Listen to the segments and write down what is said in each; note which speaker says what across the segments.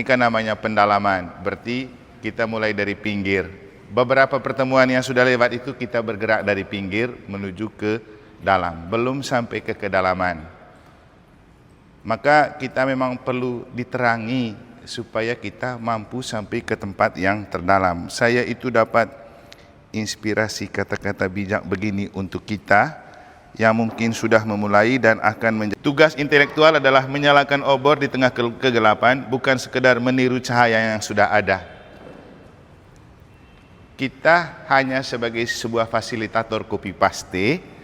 Speaker 1: kan namanya pendalaman, berarti kita mulai dari pinggir. Beberapa pertemuan yang sudah lewat itu kita bergerak dari pinggir menuju ke dalam, belum sampai ke kedalaman. Maka kita memang perlu diterangi supaya kita mampu sampai ke tempat yang terdalam. Saya itu dapat inspirasi kata-kata bijak begini untuk kita yang mungkin sudah memulai dan akan menjadi. Tugas intelektual adalah menyalakan obor di tengah kegelapan, bukan sekedar meniru cahaya yang sudah ada. Kita hanya sebagai sebuah fasilitator copy paste.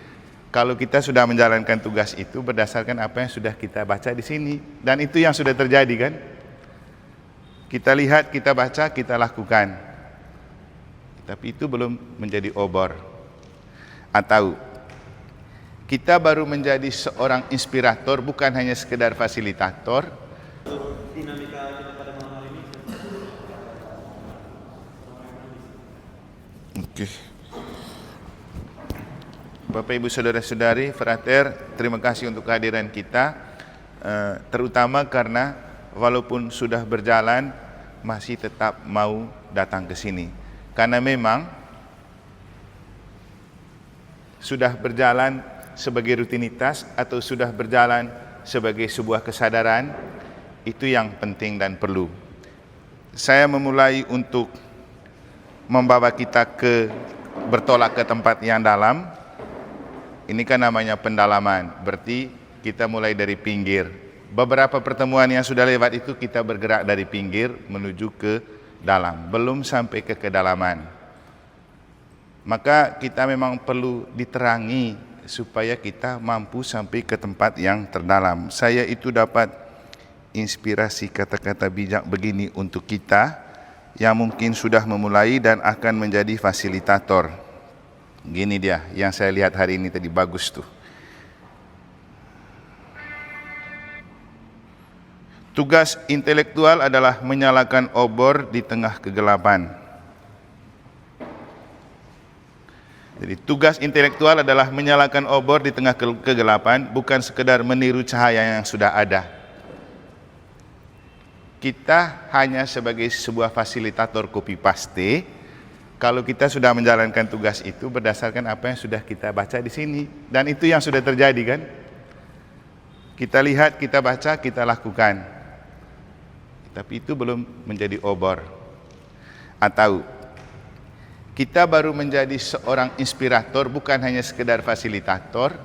Speaker 1: Kalau kita sudah menjalankan tugas itu berdasarkan apa yang sudah kita baca di sini, dan itu yang sudah terjadi kan? Kita lihat, kita baca, kita lakukan. Tapi itu belum menjadi obor. Atau kita baru menjadi seorang inspirator, bukan hanya sekedar fasilitator.
Speaker 2: Dinamika kita pada malam hari ini.
Speaker 1: Oke. Bapak Ibu Saudara-saudari, frater, terima kasih untuk kehadiran kita, terutama karena walaupun sudah berjalan masih tetap mau datang ke sini. Karena memang sudah berjalan sebagai rutinitas atau sudah berjalan sebagai sebuah kesadaran, itu yang penting dan perlu. Saya memulai untuk membawa kita bertolak ke tempat yang dalam. Ini kan namanya pendalaman, berarti kita mulai dari pinggir. Beberapa pertemuan yang sudah lewat itu kita bergerak dari pinggir menuju ke dalam, belum sampai ke kedalaman. Maka kita memang perlu diterangi supaya kita mampu sampai ke tempat yang terdalam. Saya itu dapat inspirasi kata-kata bijak begini untuk kita yang mungkin sudah memulai dan akan menjadi fasilitator. Gini dia yang saya lihat hari ini tadi, bagus tuh. Tugas intelektual adalah menyalakan obor di tengah kegelapan. Jadi tugas intelektual adalah menyalakan obor di tengah kegelapan, bukan sekedar meniru cahaya yang sudah ada. Kita hanya sebagai sebuah fasilitator copy paste. Kalau kita sudah menjalankan tugas itu berdasarkan apa yang sudah kita baca di sini, dan itu yang sudah terjadi kan? Kita lihat, kita baca, kita lakukan. Tapi itu belum menjadi obor. Atau kita baru menjadi seorang inspirator, bukan hanya sekedar fasilitator,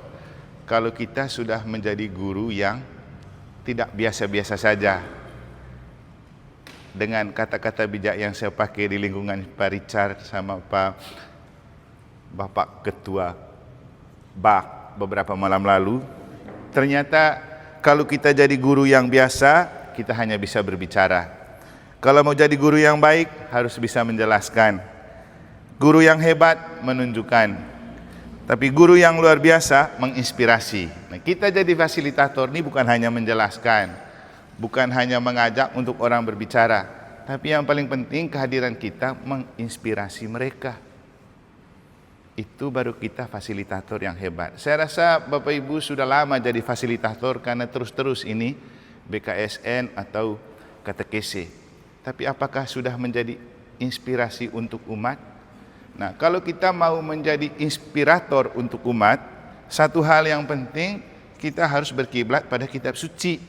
Speaker 1: kalau kita sudah menjadi guru yang tidak biasa-biasa saja. Dengan kata-kata bijak yang saya pakai di lingkungan Pak Richard sama Bapak Ketua BAK beberapa malam lalu, ternyata kalau kita jadi guru yang biasa, kita hanya bisa berbicara. Kalau mau jadi guru yang baik, harus bisa menjelaskan. Guru yang hebat menunjukkan, tapi guru yang luar biasa menginspirasi. Nah, kita jadi fasilitator ini bukan hanya menjelaskan, bukan hanya mengajak untuk orang berbicara, tapi yang paling penting kehadiran kita menginspirasi mereka. Itu baru kita fasilitator yang hebat. Saya rasa Bapak Ibu sudah lama jadi fasilitator karena terus-terus ini BKSN atau katekese. Tapi apakah sudah menjadi inspirasi untuk umat? Nah, kalau kita mau menjadi inspirator untuk umat, satu hal yang penting, kita harus berkiblat pada kitab suci.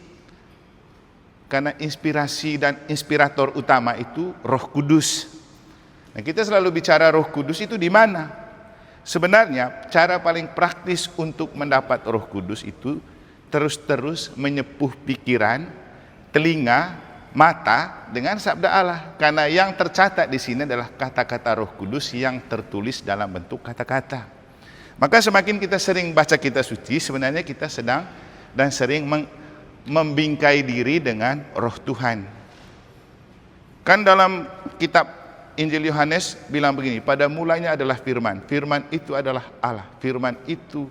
Speaker 1: Karena inspirasi dan inspirator utama itu Roh Kudus. Nah, kita selalu bicara Roh Kudus itu di mana? Sebenarnya cara paling praktis untuk mendapat Roh Kudus itu terus-terus menyepuh pikiran, telinga, mata dengan sabda Allah. Karena yang tercatat di sini adalah kata-kata Roh Kudus yang tertulis dalam bentuk kata-kata. Maka semakin kita sering baca kitab suci, sebenarnya kita sedang dan sering membingkai diri dengan Roh Tuhan. Kan dalam kitab Injil Yohanes bilang begini, pada mulanya adalah firman, firman itu adalah Allah, firman itu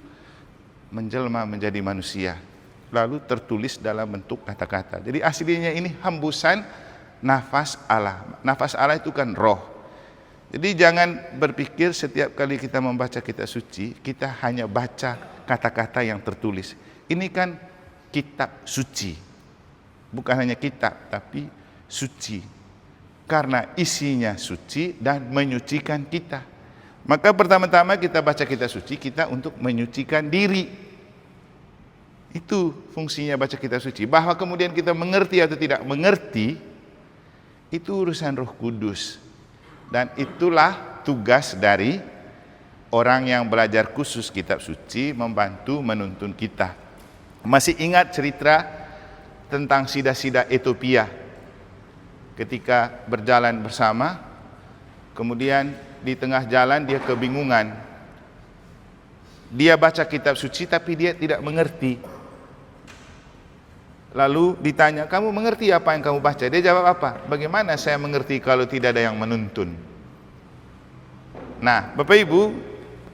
Speaker 1: menjelma menjadi manusia, lalu tertulis dalam bentuk kata-kata. Jadi aslinya ini hembusan nafas Allah. Nafas Allah itu kan roh. Jadi jangan berpikir setiap kali kita membaca kitab suci, kita hanya baca kata-kata yang tertulis. Ini kan kitab suci. Bukan hanya kitab, tapi suci. Karena isinya suci dan menyucikan kita. Maka pertama-tama kita baca kitab suci, kita untuk menyucikan diri. Itu fungsinya baca kitab suci. Bahwa kemudian kita mengerti atau tidak mengerti, itu urusan Roh Kudus. Dan itulah tugas dari orang yang belajar khusus kitab suci, membantu menuntun kita. Masih ingat cerita tentang Sida-Sida Ethiopia ketika berjalan bersama, kemudian di tengah jalan dia kebingungan. Dia baca kitab suci tapi dia tidak mengerti. Lalu ditanya, kamu mengerti apa yang kamu baca? Dia jawab apa? Bagaimana saya mengerti kalau tidak ada yang menuntun? Nah, Bapak Ibu,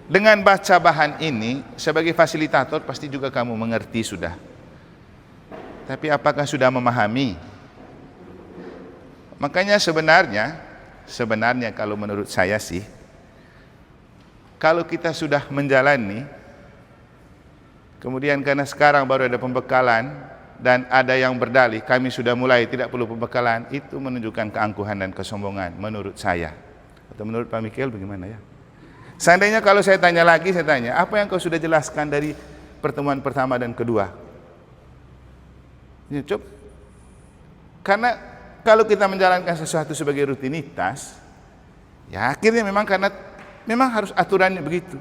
Speaker 1: dengan baca bahan ini, sebagai fasilitator pasti juga kamu mengerti sudah. Tapi apakah sudah memahami? Makanya sebenarnya kalau menurut saya sih, kalau kita sudah menjalani, kemudian karena sekarang baru ada pembekalan, dan ada yang berdalih, kami sudah mulai tidak perlu pembekalan, itu menunjukkan keangkuhan dan kesombongan menurut saya. Atau menurut Pak Mikel bagaimana ya? Seandainya kalau saya tanya lagi, saya tanya, apa yang kau sudah jelaskan dari pertemuan pertama dan kedua? Ya, coba. Karena kalau kita menjalankan sesuatu sebagai rutinitas, ya akhirnya memang harus aturannya begitu.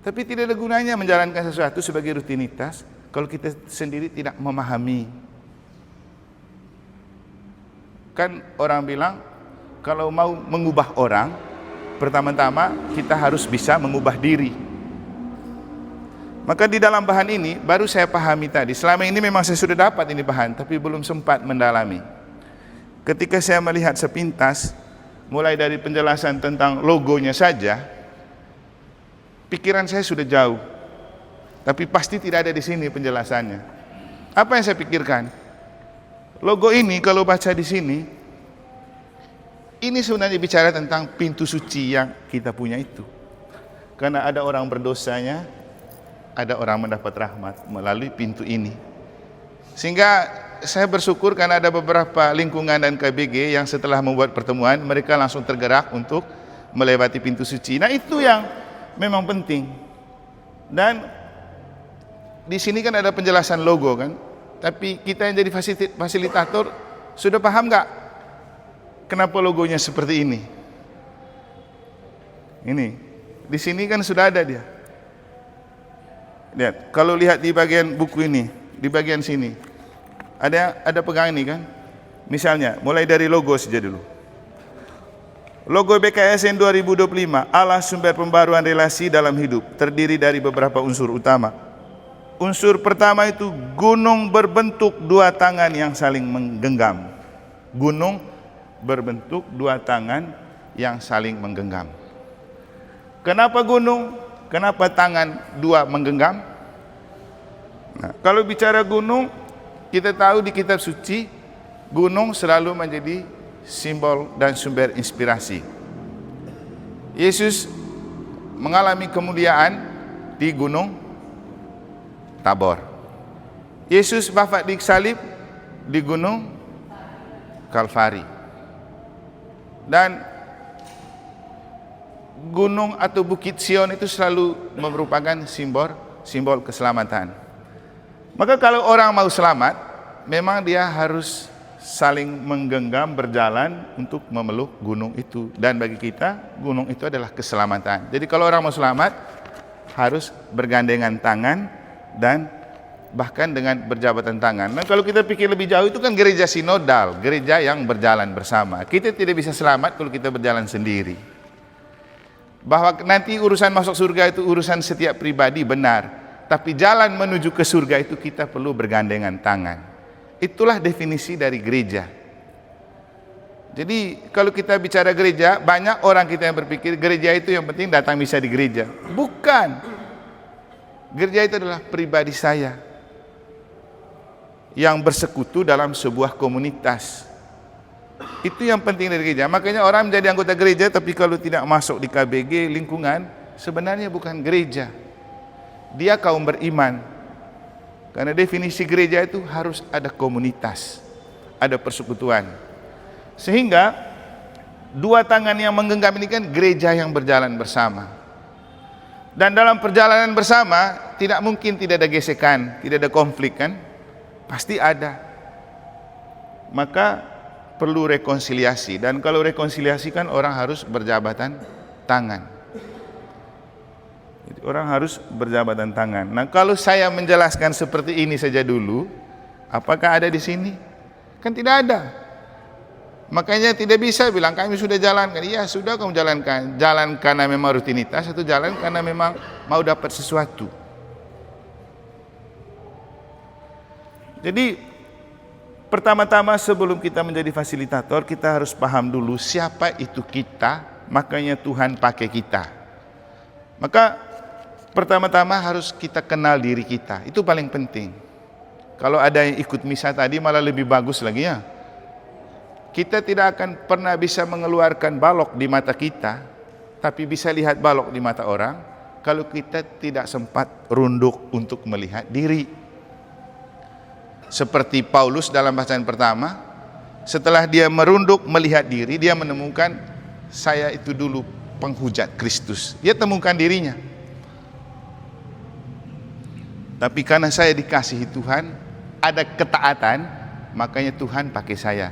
Speaker 1: Tapi tidak ada gunanya menjalankan sesuatu sebagai rutinitas kalau kita sendiri tidak memahami. Kan orang bilang, kalau mau mengubah orang, pertama-tama kita harus bisa mengubah diri. Maka di dalam bahan ini, baru saya pahami tadi. Selama ini memang saya sudah dapat ini bahan, tapi belum sempat mendalami. Ketika saya melihat sepintas, mulai dari penjelasan tentang logonya saja, pikiran saya sudah jauh. Tapi pasti tidak ada di sini penjelasannya. Apa yang saya pikirkan? Logo ini kalau baca di sini, ini sebenarnya bicara tentang pintu suci yang kita punya itu. Karena ada orang berdosanya, ada orang mendapat rahmat melalui pintu ini. Sehingga saya bersyukur karena ada beberapa lingkungan dan KBG yang setelah membuat pertemuan, mereka langsung tergerak untuk melewati pintu suci. Nah itu yang memang penting. Dan di sini kan ada penjelasan logo kan, tapi kita yang jadi fasilitator sudah paham nggak kenapa logonya seperti ini? Ini di sini kan sudah ada dia. Lihat, kalau lihat di bagian buku ini, di bagian sini ada pegang ini kan. Misalnya, mulai dari logo saja dulu. Logo BKSN 2025, Allah sumber pembaruan relasi dalam hidup, terdiri dari beberapa unsur utama. Unsur pertama itu gunung berbentuk dua tangan yang saling menggenggam. Gunung berbentuk dua tangan yang saling menggenggam. Kenapa gunung? Kenapa tangan dua menggenggam? Nah, kalau bicara gunung, kita tahu di kitab suci, gunung selalu menjadi simbol dan sumber inspirasi. Yesus mengalami kemuliaan di gunung Tabor. Yesus wafat di salib di gunung Kalvari. Dan gunung atau bukit Sion itu selalu merupakan simbol keselamatan. Maka kalau orang mau selamat, memang dia harus saling menggenggam berjalan untuk memeluk gunung itu. Dan bagi kita, gunung itu adalah keselamatan. Jadi kalau orang mau selamat, harus bergandengan tangan dan bahkan dengan berjabatan tangan. Nah kalau kita pikir lebih jauh, itu kan gereja sinodal, gereja yang berjalan bersama. Kita tidak bisa selamat kalau kita berjalan sendiri. Bahwa nanti urusan masuk surga itu urusan setiap pribadi, benar. Tapi jalan menuju ke surga itu kita perlu bergandengan tangan. Itulah definisi dari gereja. Jadi kalau kita bicara gereja, banyak orang kita yang berpikir gereja itu yang penting datang misa di gereja. Bukan. Gereja itu adalah pribadi saya yang bersekutu dalam sebuah komunitas. Itu yang penting dari gereja. Makanya orang menjadi anggota gereja tapi kalau tidak masuk di KBG lingkungan, sebenarnya bukan gereja. Dia kaum beriman. Karena definisi gereja itu harus ada komunitas, ada persekutuan. Sehingga dua tangan yang menggenggam ini kan gereja yang berjalan bersama. Dan dalam perjalanan bersama tidak mungkin tidak ada gesekan, tidak ada konflik kan? Pasti ada. Maka perlu rekonsiliasi, dan kalau rekonsiliasi kan orang harus berjabatan tangan. Jadi orang harus berjabatan tangan. Nah, kalau saya menjelaskan seperti ini saja dulu, apakah ada di sini? Kan tidak ada. Makanya tidak bisa bilang kami sudah jalankan. Iya, sudah kamu jalankan. Jalan karena memang rutinitas atau jalan karena memang mau dapat sesuatu. Jadi pertama-tama sebelum kita menjadi fasilitator, kita harus paham dulu siapa itu kita, makanya Tuhan pakai kita. Maka pertama-tama harus kita kenal diri kita, itu paling penting. Kalau ada yang ikut misa tadi malah lebih bagus lagi ya. Kita tidak akan pernah bisa mengeluarkan balok di mata kita, tapi bisa lihat balok di mata orang kalau kita tidak sempat runduk untuk melihat diri. Seperti Paulus dalam bacaan pertama, setelah dia merunduk melihat diri, dia menemukan saya itu dulu penghujat Kristus. Dia temukan dirinya. Tapi karena saya dikasihi Tuhan, ada ketaatan, makanya Tuhan pakai saya.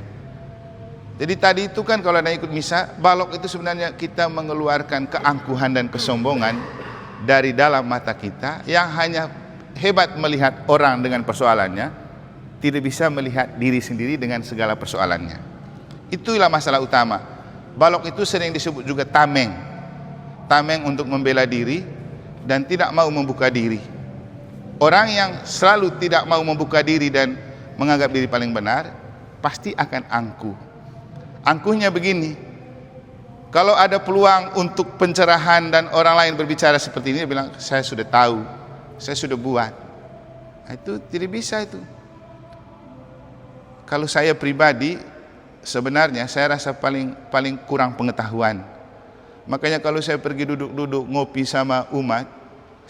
Speaker 1: Jadi tadi itu kan kalau ada ikut misa, balok itu sebenarnya kita mengeluarkan keangkuhan dan kesombongan dari dalam mata kita yang hanya hebat melihat orang dengan persoalannya, tidak bisa melihat diri sendiri dengan segala persoalannya. Itulah masalah utama. Balok itu sering disebut juga tameng. Tameng untuk membela diri dan tidak mau membuka diri. Orang yang selalu tidak mau membuka diri dan menganggap diri paling benar, pasti akan angkuh. Angkuhnya begini, kalau ada peluang untuk pencerahan dan orang lain berbicara seperti ini, dia bilang, saya sudah tahu, saya sudah buat. Nah, itu tidak bisa itu. Kalau saya pribadi, sebenarnya saya rasa paling kurang pengetahuan. Makanya kalau saya pergi duduk-duduk ngopi sama umat,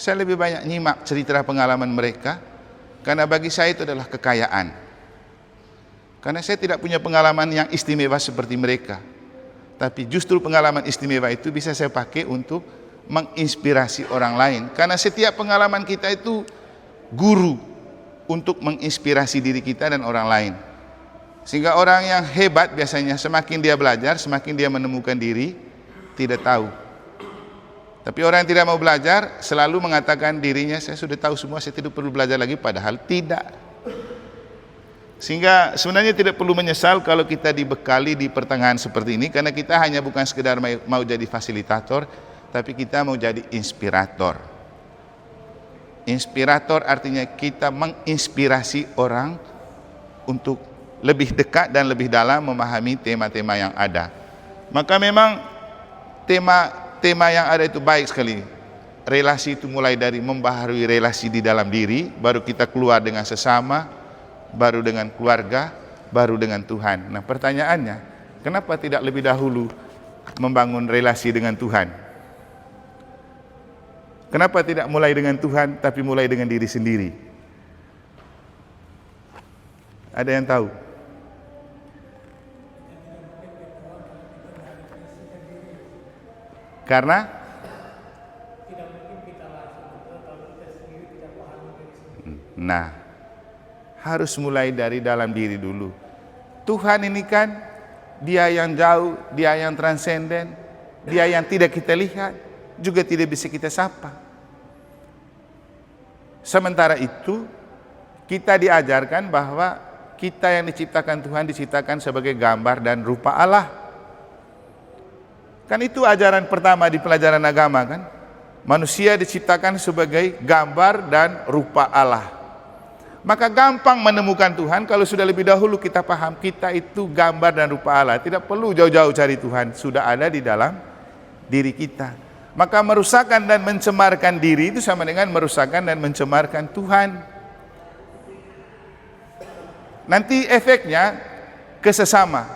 Speaker 1: saya lebih banyak nyimak cerita pengalaman mereka, karena bagi saya itu adalah kekayaan. Karena saya tidak punya pengalaman yang istimewa seperti mereka. Tapi justru pengalaman istimewa itu bisa saya pakai untuk menginspirasi orang lain. Karena setiap pengalaman kita itu guru untuk menginspirasi diri kita dan orang lain. Sehingga orang yang hebat biasanya semakin dia belajar, semakin dia menemukan diri, tidak tahu. Tapi orang yang tidak mau belajar selalu mengatakan dirinya, saya sudah tahu semua, saya tidak perlu belajar lagi, padahal tidak. Sehingga sebenarnya tidak perlu menyesal kalau kita dibekali di pertengahan seperti ini, karena kita hanya bukan sekedar mau jadi fasilitator, tapi kita mau jadi inspirator. Inspirator artinya kita menginspirasi orang untuk lebih dekat dan lebih dalam memahami tema-tema yang ada. Maka memang tema yang ada itu baik sekali. Relasi itu mulai dari membaharui relasi di dalam diri, baru kita keluar dengan sesama, baru dengan keluarga, baru dengan Tuhan. Nah, pertanyaannya, kenapa tidak lebih dahulu membangun relasi dengan Tuhan? Kenapa tidak mulai dengan Tuhan, tapi mulai dengan diri sendiri? Ada yang tahu? Karena harus mulai dari dalam diri dulu. Tuhan ini kan Dia yang jauh, Dia yang transenden, Dia yang tidak kita lihat, juga tidak bisa kita sapa. Sementara itu kita diajarkan bahwa kita yang diciptakan Tuhan diciptakan sebagai gambar dan rupa Allah. Kan itu ajaran pertama di pelajaran agama kan. Manusia diciptakan sebagai gambar dan rupa Allah. Maka gampang menemukan Tuhan kalau sudah lebih dahulu kita paham kita itu gambar dan rupa Allah. Tidak perlu jauh-jauh cari Tuhan, sudah ada di dalam diri kita. Maka merusakkan dan mencemarkan diri itu sama dengan merusakkan dan mencemarkan Tuhan. Nanti efeknya ke sesama.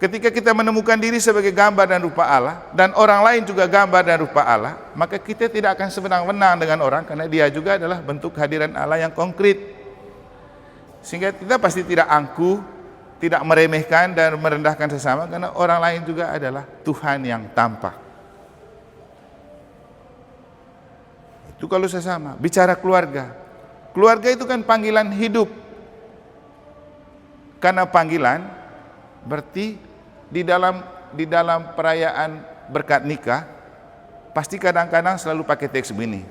Speaker 1: Ketika kita menemukan diri sebagai gambar dan rupa Allah, dan orang lain juga gambar dan rupa Allah, maka kita tidak akan sewenang-wenang dengan orang, karena dia juga adalah bentuk hadiran Allah yang konkret. Sehingga kita pasti tidak angkuh, tidak meremehkan dan merendahkan sesama, karena orang lain juga adalah Tuhan yang tampak. Itu kalau sesama. Bicara keluarga. Keluarga itu kan panggilan hidup. Karena panggilan berarti di dalam perayaan berkat nikah pasti kadang-kadang selalu pakai teks begini.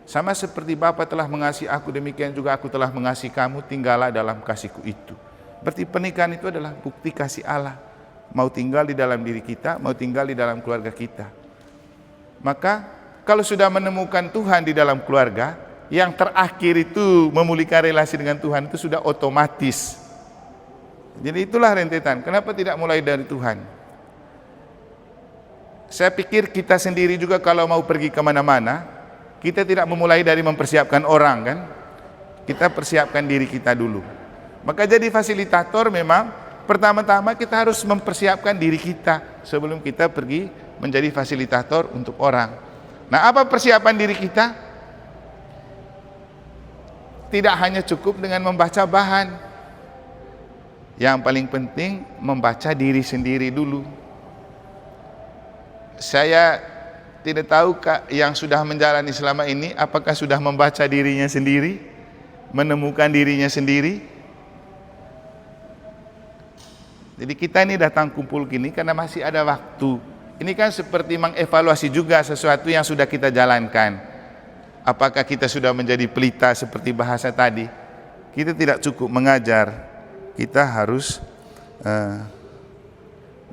Speaker 1: Sama seperti Bapa telah mengasihi aku, demikian juga aku telah mengasihi kamu, tinggallah dalam kasihku itu. Berarti pernikahan itu adalah bukti kasih Allah. Mau tinggal di dalam diri kita, mau tinggal di dalam keluarga kita. Maka kalau sudah menemukan Tuhan di dalam keluarga, yang terakhir itu memulihkan relasi dengan Tuhan itu sudah otomatis. Jadi itulah rentetan. Kenapa tidak mulai dari Tuhan? Saya pikir kita sendiri juga kalau mau pergi kemana-mana, kita tidak memulai dari mempersiapkan orang kan. Kita persiapkan diri kita dulu. Maka jadi fasilitator memang pertama-tama kita harus mempersiapkan diri kita sebelum kita pergi menjadi fasilitator untuk orang. Nah, apa persiapan diri kita? Tidak hanya cukup dengan membaca bahan. Yang paling penting membaca diri sendiri dulu. Saya tidak tahu yang sudah menjalani selama ini apakah sudah membaca dirinya sendiri, menemukan dirinya sendiri. Jadi kita ini datang kumpul gini karena masih ada waktu. Ini kan seperti mengevaluasi juga sesuatu yang sudah kita jalankan. Apakah kita sudah menjadi pelita seperti bahasa tadi? Kita tidak cukup mengajar, kita harus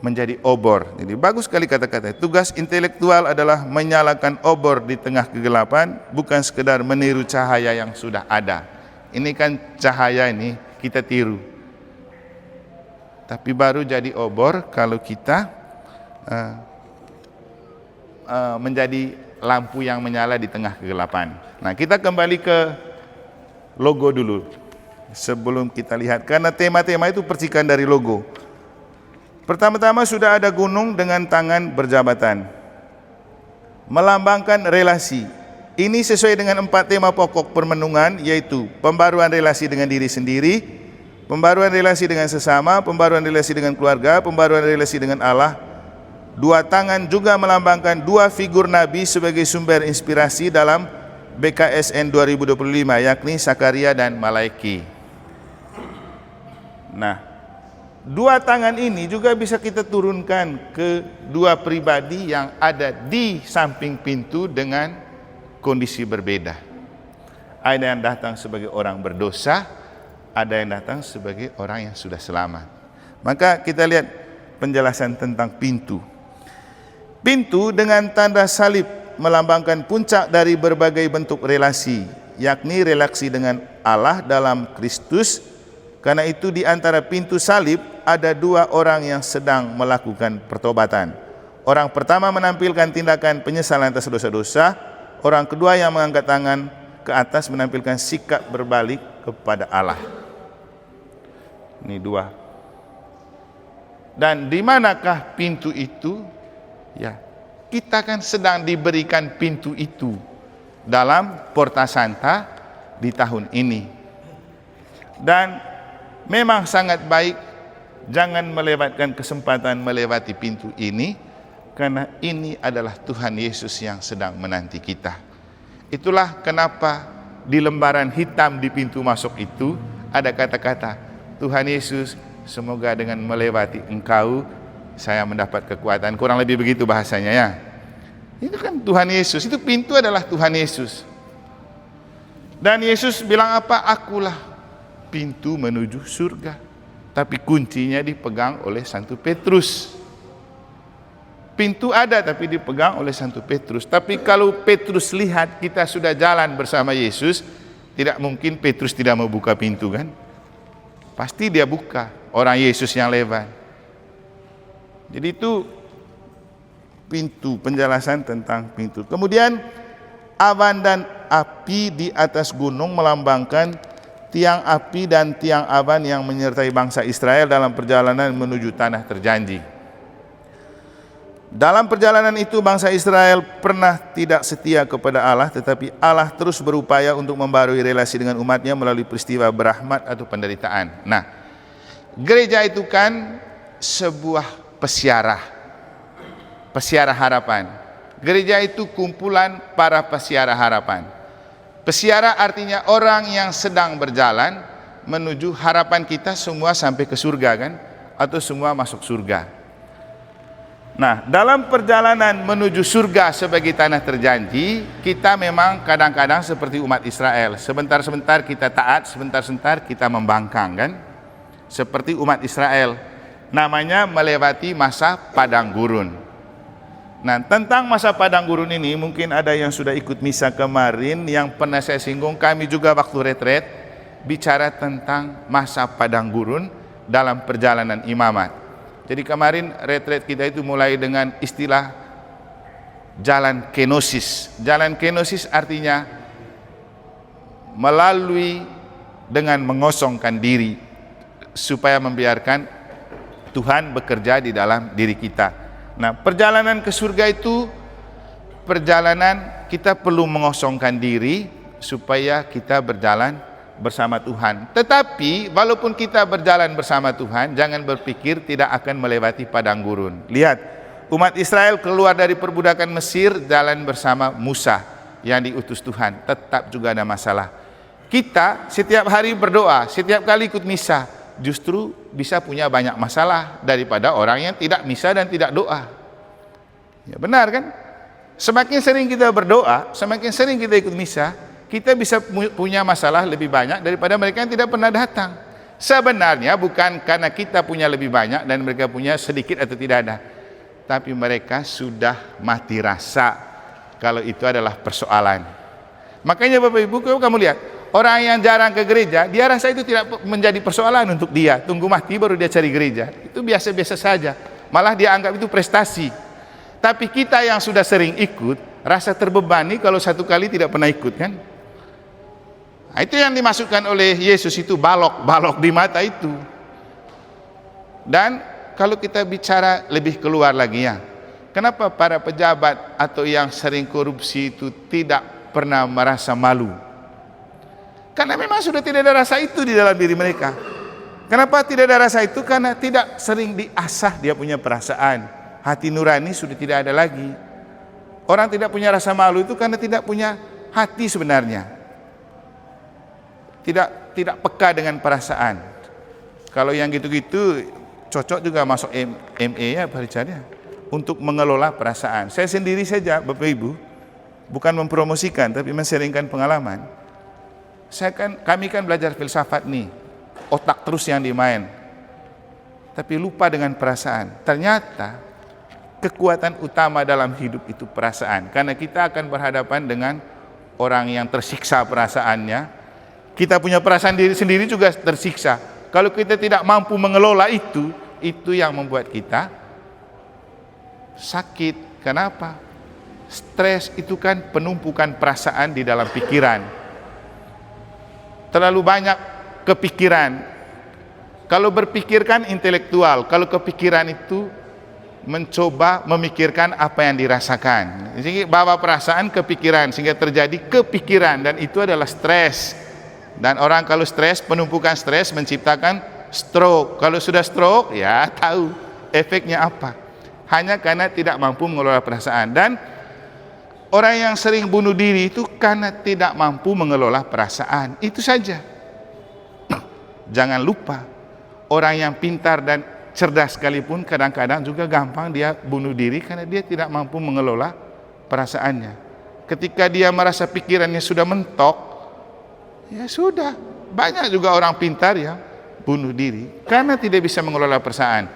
Speaker 1: menjadi obor. Jadi bagus sekali kata-kata. Tugas intelektual adalah menyalakan obor di tengah kegelapan, bukan sekedar meniru cahaya yang sudah ada. Ini kan cahaya ini kita tiru. Tapi baru jadi obor kalau kita menjadi lampu yang menyala di tengah kegelapan. Nah, kita kembali ke logo dulu sebelum kita lihat, karena tema-tema itu percikan dari logo. Pertama-tama sudah ada gunung dengan tangan berjabatan, melambangkan relasi. Ini sesuai dengan 4 tema pokok permenungan, yaitu pembaruan relasi dengan diri sendiri, pembaruan relasi dengan sesama, pembaruan relasi dengan keluarga, pembaruan relasi dengan Allah. 2 tangan juga melambangkan 2 figur Nabi sebagai sumber inspirasi dalam BKSN 2025, yakni Sakaria dan Malaiki. Nah, 2 tangan ini juga bisa kita turunkan ke 2 pribadi yang ada di samping pintu dengan kondisi berbeda. Ada yang datang sebagai orang berdosa, ada yang datang sebagai orang yang sudah selamat. Maka kita lihat penjelasan tentang pintu. Pintu dengan tanda salib melambangkan puncak dari berbagai bentuk relasi, yakni relasi dengan Allah dalam Kristus. Karena itu di antara pintu salib ada 2 orang yang sedang melakukan pertobatan. Orang pertama menampilkan tindakan penyesalan atas dosa-dosa, orang kedua yang mengangkat tangan ke atas menampilkan sikap berbalik kepada Allah. Ini 2. Dan di manakah pintu itu? Ya, kita kan sedang diberikan pintu itu dalam Porta Santa di tahun ini. Dan memang sangat baik jangan melewatkan kesempatan melewati pintu ini, karena ini adalah Tuhan Yesus yang sedang menanti kita. Itulah kenapa di lembaran hitam di pintu masuk itu ada kata-kata, Tuhan Yesus, semoga dengan melewati engkau saya mendapat kekuatan. Kurang lebih begitu bahasanya ya. Itu kan Tuhan Yesus, itu pintu adalah Tuhan Yesus. Dan Yesus bilang apa? Akulah pintu menuju surga. Tapi kuncinya dipegang oleh Santo Petrus. Pintu ada tapi dipegang oleh Santo Petrus. Tapi kalau Petrus lihat kita sudah jalan bersama Yesus, tidak mungkin Petrus tidak mau buka pintu kan? Pasti dia buka, orang Yesus yang lewat. Jadi itu pintu, penjelasan tentang pintu. Kemudian awan dan api di atas gunung melambangkan tiang api dan tiang awan yang menyertai bangsa Israel dalam perjalanan menuju tanah terjanji. Dalam perjalanan itu bangsa Israel pernah tidak setia kepada Allah, tetapi Allah terus berupaya untuk membarui relasi dengan umatnya melalui peristiwa berahmat atau penderitaan. Nah, Gereja itu kan sebuah pesiara harapan. Gereja itu kumpulan para pesiara harapan. Pesiara artinya orang yang sedang berjalan menuju harapan kita semua sampai ke surga kan, atau semua masuk surga. Nah, dalam perjalanan menuju surga sebagai tanah terjanji, kita memang kadang-kadang seperti umat Israel, sebentar-sebentar kita taat, sebentar-sebentar kita membangkang kan, seperti umat Israel, namanya melewati masa padang gurun. Nah, tentang masa padang gurun ini mungkin ada yang sudah ikut misa kemarin, yang pernah saya singgung, kami juga waktu retret bicara tentang masa padang gurun dalam perjalanan imamat. Jadi kemarin retret kita itu mulai dengan istilah jalan kenosis. Jalan kenosis artinya melalui dengan mengosongkan diri supaya membiarkan Tuhan bekerja di dalam diri kita. Nah, perjalanan ke surga itu perjalanan kita perlu mengosongkan diri supaya kita berjalan bersama Tuhan. Tetapi walaupun kita berjalan bersama Tuhan, jangan berpikir tidak akan melewati padang gurun. Lihat, umat Israel keluar dari perbudakan Mesir jalan bersama Musa yang diutus Tuhan, tetap juga ada masalah. Kita setiap hari berdoa, setiap kali ikut misa, justru bisa punya banyak masalah daripada orang yang tidak misa dan tidak doa. Ya benar kan? Semakin sering kita berdoa, semakin sering kita ikut misa, kita bisa punya masalah lebih banyak daripada mereka yang tidak pernah datang. Sebenarnya bukan karena kita punya lebih banyak dan mereka punya sedikit atau tidak ada, tapi mereka sudah mati rasa kalau itu adalah persoalan. Makanya Bapak Ibu, kamu lihat, orang yang jarang ke gereja, dia rasa itu tidak menjadi persoalan untuk dia. Tunggu mati baru dia cari gereja. Itu biasa-biasa saja. Malah dia anggap itu prestasi. Tapi kita yang sudah sering ikut, rasa terbebani kalau satu kali tidak pernah ikut kan. Nah, itu yang dimasukkan oleh Yesus itu balok di mata itu. Dan kalau kita bicara lebih keluar lagi ya, kenapa para pejabat atau yang sering korupsi itu tidak pernah merasa malu? Karena memang sudah tidak ada rasa itu di dalam diri mereka. Kenapa tidak ada rasa itu? Karena tidak sering diasah dia punya perasaan. Hati nurani sudah tidak ada lagi. Orang tidak punya rasa malu itu karena tidak punya hati sebenarnya. Tidak peka dengan perasaan. Kalau yang gitu-gitu cocok juga masuk ME ya Pak Richard ya, untuk mengelola perasaan. Saya sendiri saja Bapak Ibu, bukan mempromosikan tapi men-sharingkan pengalaman. Kami kan belajar filsafat nih, otak terus yang dimain, tapi lupa dengan perasaan. Ternyata kekuatan utama dalam hidup itu perasaan, karena kita akan berhadapan dengan orang yang tersiksa perasaannya. Kita punya perasaan diri sendiri juga tersiksa. Kalau kita tidak mampu mengelola itu yang membuat kita sakit. Kenapa? Stres itu kan penumpukan perasaan di dalam pikiran. Terlalu banyak kepikiran. Kalau berpikir kan intelektual, kalau kepikiran itu mencoba memikirkan apa yang dirasakan. Jadi bawa perasaan kepikiran sehingga terjadi kepikiran, dan itu adalah stres. Dan orang kalau stres, penumpukan stres menciptakan stroke. Kalau sudah stroke, ya tahu efeknya apa. Hanya karena tidak mampu mengelola perasaan. Dan orang yang sering bunuh diri itu karena tidak mampu mengelola perasaan. Itu saja. Jangan lupa, orang yang pintar dan cerdas sekalipun kadang-kadang juga gampang dia bunuh diri karena dia tidak mampu mengelola perasaannya. Ketika dia merasa pikirannya sudah mentok, ya sudah, banyak juga orang pintar yang bunuh diri karena tidak bisa mengelola perasaan.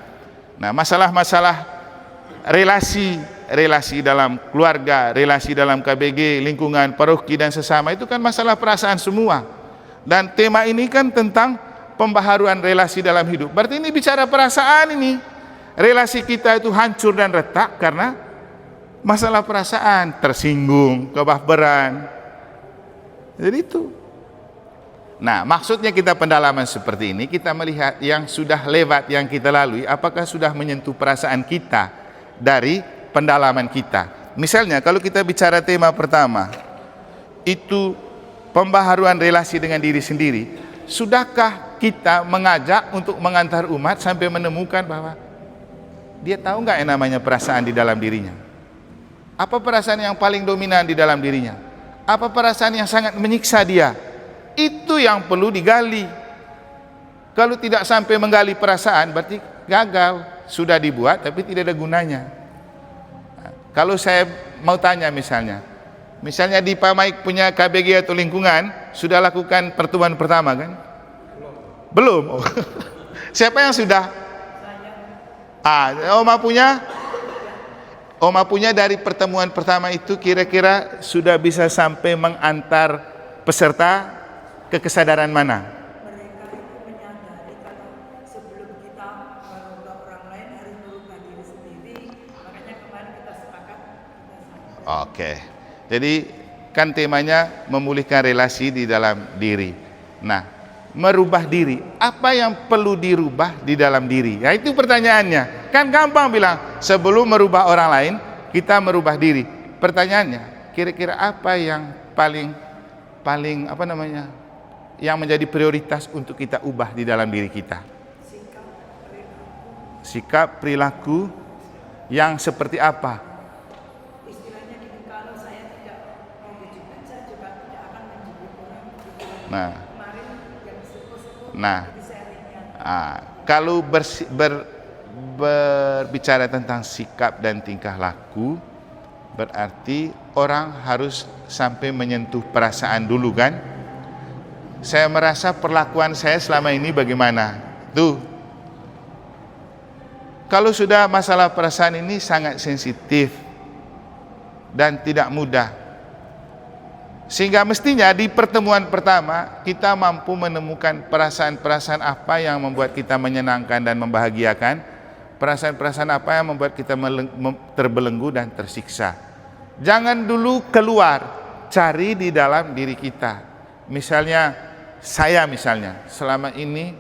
Speaker 1: Nah, masalah-masalah relasi dalam keluarga, relasi dalam KBG, lingkungan, paroki dan sesama itu kan masalah perasaan semua. Dan tema ini kan tentang pembaharuan relasi dalam hidup. Berarti ini bicara perasaan ini. Relasi kita itu hancur dan retak karena masalah perasaan, tersinggung, kebaperan. Jadi itu. Nah, maksudnya kita pendalaman seperti ini, kita melihat yang sudah lewat, yang kita lalui, apakah sudah menyentuh perasaan kita dari pendalaman kita. Misalnya, kalau kita bicara tema pertama, itu pembaharuan relasi dengan diri sendiri. Sudahkah kita mengajak untuk mengantar umat sampai menemukan bahwa dia tahu nggak yang namanya perasaan di dalam dirinya? Apa perasaan yang paling dominan di dalam dirinya? Apa perasaan yang sangat menyiksa dia? Itu yang perlu digali. Kalau tidak sampai menggali perasaan, berarti gagal. Sudah dibuat tapi tidak ada gunanya. Nah, kalau saya mau tanya misalnya di Pak Maik punya KBG atau lingkungan, sudah lakukan pertemuan pertama kan? Belum. Oh. Siapa yang sudah? Oma punya? Oma punya dari pertemuan pertama itu kira-kira sudah bisa sampai mengantar peserta ke kesadaran mana?
Speaker 3: Mereka itu menyadari kalau sebelum kita merubah orang lain harus merubah diri sendiri. Makanya kemarin kita sepakat kita sampai.
Speaker 1: Oke. Jadi kan temanya memulihkan relasi di dalam diri. Nah, merubah diri, apa yang perlu dirubah di dalam diri? Ya itu pertanyaannya. Kan gampang bilang, sebelum merubah orang lain, kita merubah diri. Pertanyaannya, kira-kira apa yang paling yang menjadi prioritas untuk kita ubah di dalam diri kita? Sikap, perilaku yang seperti apa?
Speaker 3: Istilahnya gini, kalau saya tidak mau wujudkan, saya juga tidak akan menjadi orang begitu.
Speaker 1: Nah,
Speaker 3: Kemarin yang sepuh-sepuh,
Speaker 1: nah,
Speaker 3: jadi saya ringan.
Speaker 1: kalau berbicara tentang sikap dan tingkah laku, berarti orang harus sampai menyentuh perasaan dulu kan? Saya merasa perlakuan saya selama ini bagaimana? Tuh. Kalau sudah masalah perasaan ini sangat sensitif dan tidak mudah. Sehingga mestinya di pertemuan pertama kita mampu menemukan perasaan-perasaan apa yang membuat kita menyenangkan dan membahagiakan, perasaan-perasaan apa yang membuat kita terbelenggu dan tersiksa. Jangan dulu keluar, cari di dalam diri kita. Misalnya saya selama ini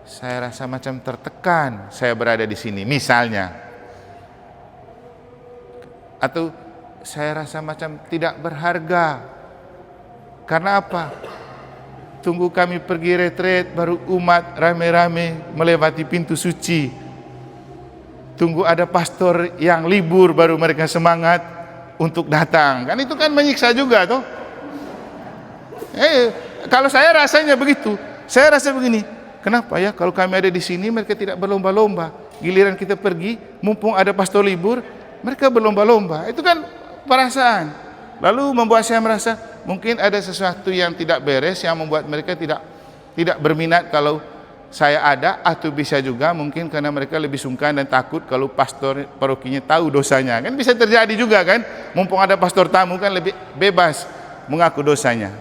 Speaker 1: saya rasa macam tertekan saya berada di sini misalnya, atau saya rasa macam tidak berharga. Karena apa? Tunggu kami pergi retret baru umat rame-rame melewati pintu suci. Tunggu ada pastor yang libur baru mereka semangat untuk datang. Kan itu kan menyiksa juga toh. Kalau saya rasanya begitu. Saya rasa begini, kenapa ya kalau kami ada di sini mereka tidak berlomba-lomba. Giliran kita pergi, mumpung ada pastor libur, mereka berlomba-lomba. Itu kan perasaan. Lalu membuat saya merasa mungkin ada sesuatu yang tidak beres yang membuat mereka tidak berminat kalau saya ada, atau bisa juga mungkin karena mereka lebih sungkan dan takut kalau pastor parokinya tahu dosanya. Kan bisa terjadi juga kan, mumpung ada pastor tamu kan lebih bebas mengaku dosanya.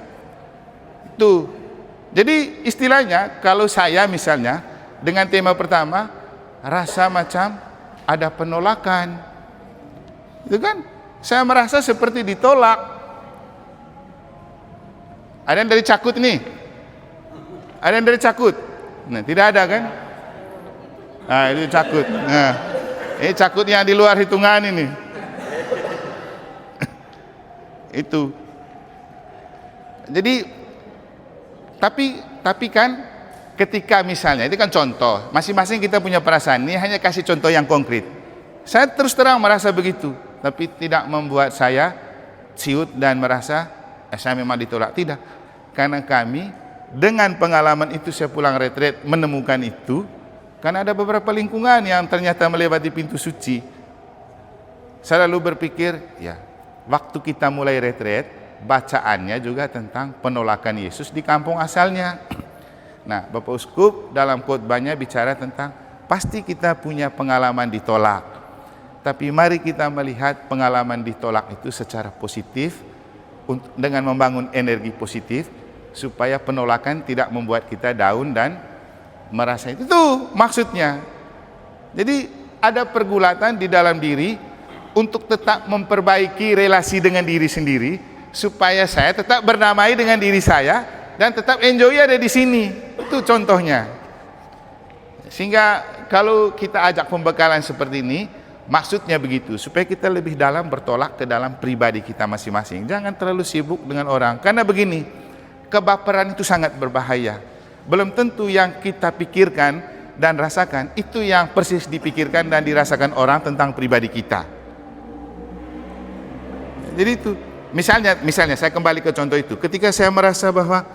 Speaker 1: Itu. Jadi istilahnya kalau saya misalnya dengan tema pertama rasa macam ada penolakan. Itu kan saya merasa seperti ditolak. Ada yang dari Cakut nih? Ada yang dari Cakut? Nah, tidak ada kan? Nah, itu Cakut. Nah, ini Cakut yang di luar hitungan ini. Itu. Jadi tapi kan ketika misalnya itu kan contoh, masing-masing kita punya perasaan. Ini hanya kasih contoh yang konkret. Saya terus terang merasa begitu, tapi tidak membuat saya ciut dan merasa saya memang ditolak. Tidak, karena kami dengan pengalaman itu saya pulang retret menemukan itu. Karena ada beberapa lingkungan yang ternyata melewati pintu suci. Saya lalu berpikir, ya waktu kita mulai retret, bacaannya juga tentang penolakan Yesus di kampung asalnya. Nah, Bapak Uskup dalam khotbahnya bicara tentang pasti kita punya pengalaman ditolak. Tapi mari kita melihat pengalaman ditolak itu secara positif dengan membangun energi positif supaya penolakan tidak membuat kita down dan merasa itu tuh maksudnya. Jadi ada pergulatan di dalam diri untuk tetap memperbaiki relasi dengan diri sendiri supaya saya tetap bernamai dengan diri saya dan tetap enjoy ada di sini. Itu contohnya. Sehingga kalau kita ajak pembekalan seperti ini, maksudnya begitu, supaya kita lebih dalam bertolak ke dalam pribadi kita masing-masing. Jangan terlalu sibuk dengan orang. Karena begini, kebaperan itu sangat berbahaya. Belum tentu yang kita pikirkan dan rasakan itu yang persis dipikirkan dan dirasakan orang tentang pribadi kita. Jadi itu, misalnya saya kembali ke contoh itu. Ketika saya merasa bahwa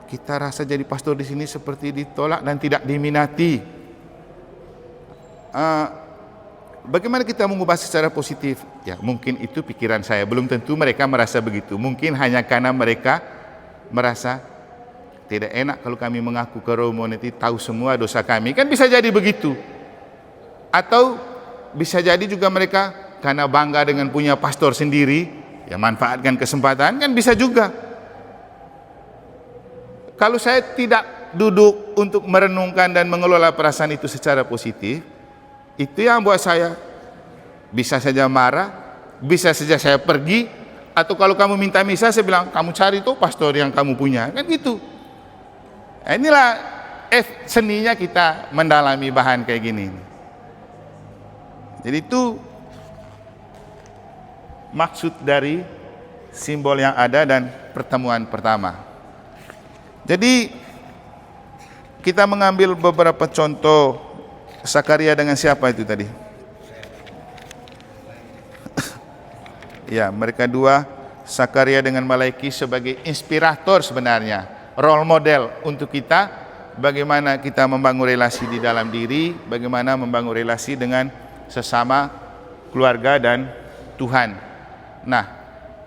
Speaker 1: kita rasa jadi pastor di sini seperti ditolak dan tidak diminati, bagaimana kita mengubah secara positif? Ya, mungkin itu pikiran saya. Belum tentu mereka merasa begitu. Mungkin hanya karena mereka merasa tidak enak kalau kami mengaku ke Romo, nanti tahu semua dosa kami. Kan bisa jadi begitu. Atau bisa jadi juga mereka karena bangga dengan punya pastor sendiri, ya manfaatkan kesempatan, kan bisa juga. Kalau saya tidak duduk untuk merenungkan dan mengelola perasaan itu secara positif, itu yang buat saya bisa saja marah, bisa saja saya pergi, atau kalau kamu minta misa saya bilang kamu cari tuh pastor yang kamu punya, kan gitu. Nah, inilah seninya kita mendalami bahan kayak gini. Jadi itu maksud dari simbol yang ada dan pertemuan pertama. Jadi kita mengambil beberapa contoh Sakaria dengan siapa itu tadi? Ya, mereka dua, Sakaria dengan Malaiki sebagai inspirator sebenarnya, role model untuk kita, bagaimana kita membangun relasi di dalam diri, bagaimana membangun relasi dengan sesama, keluarga dan Tuhan. Nah,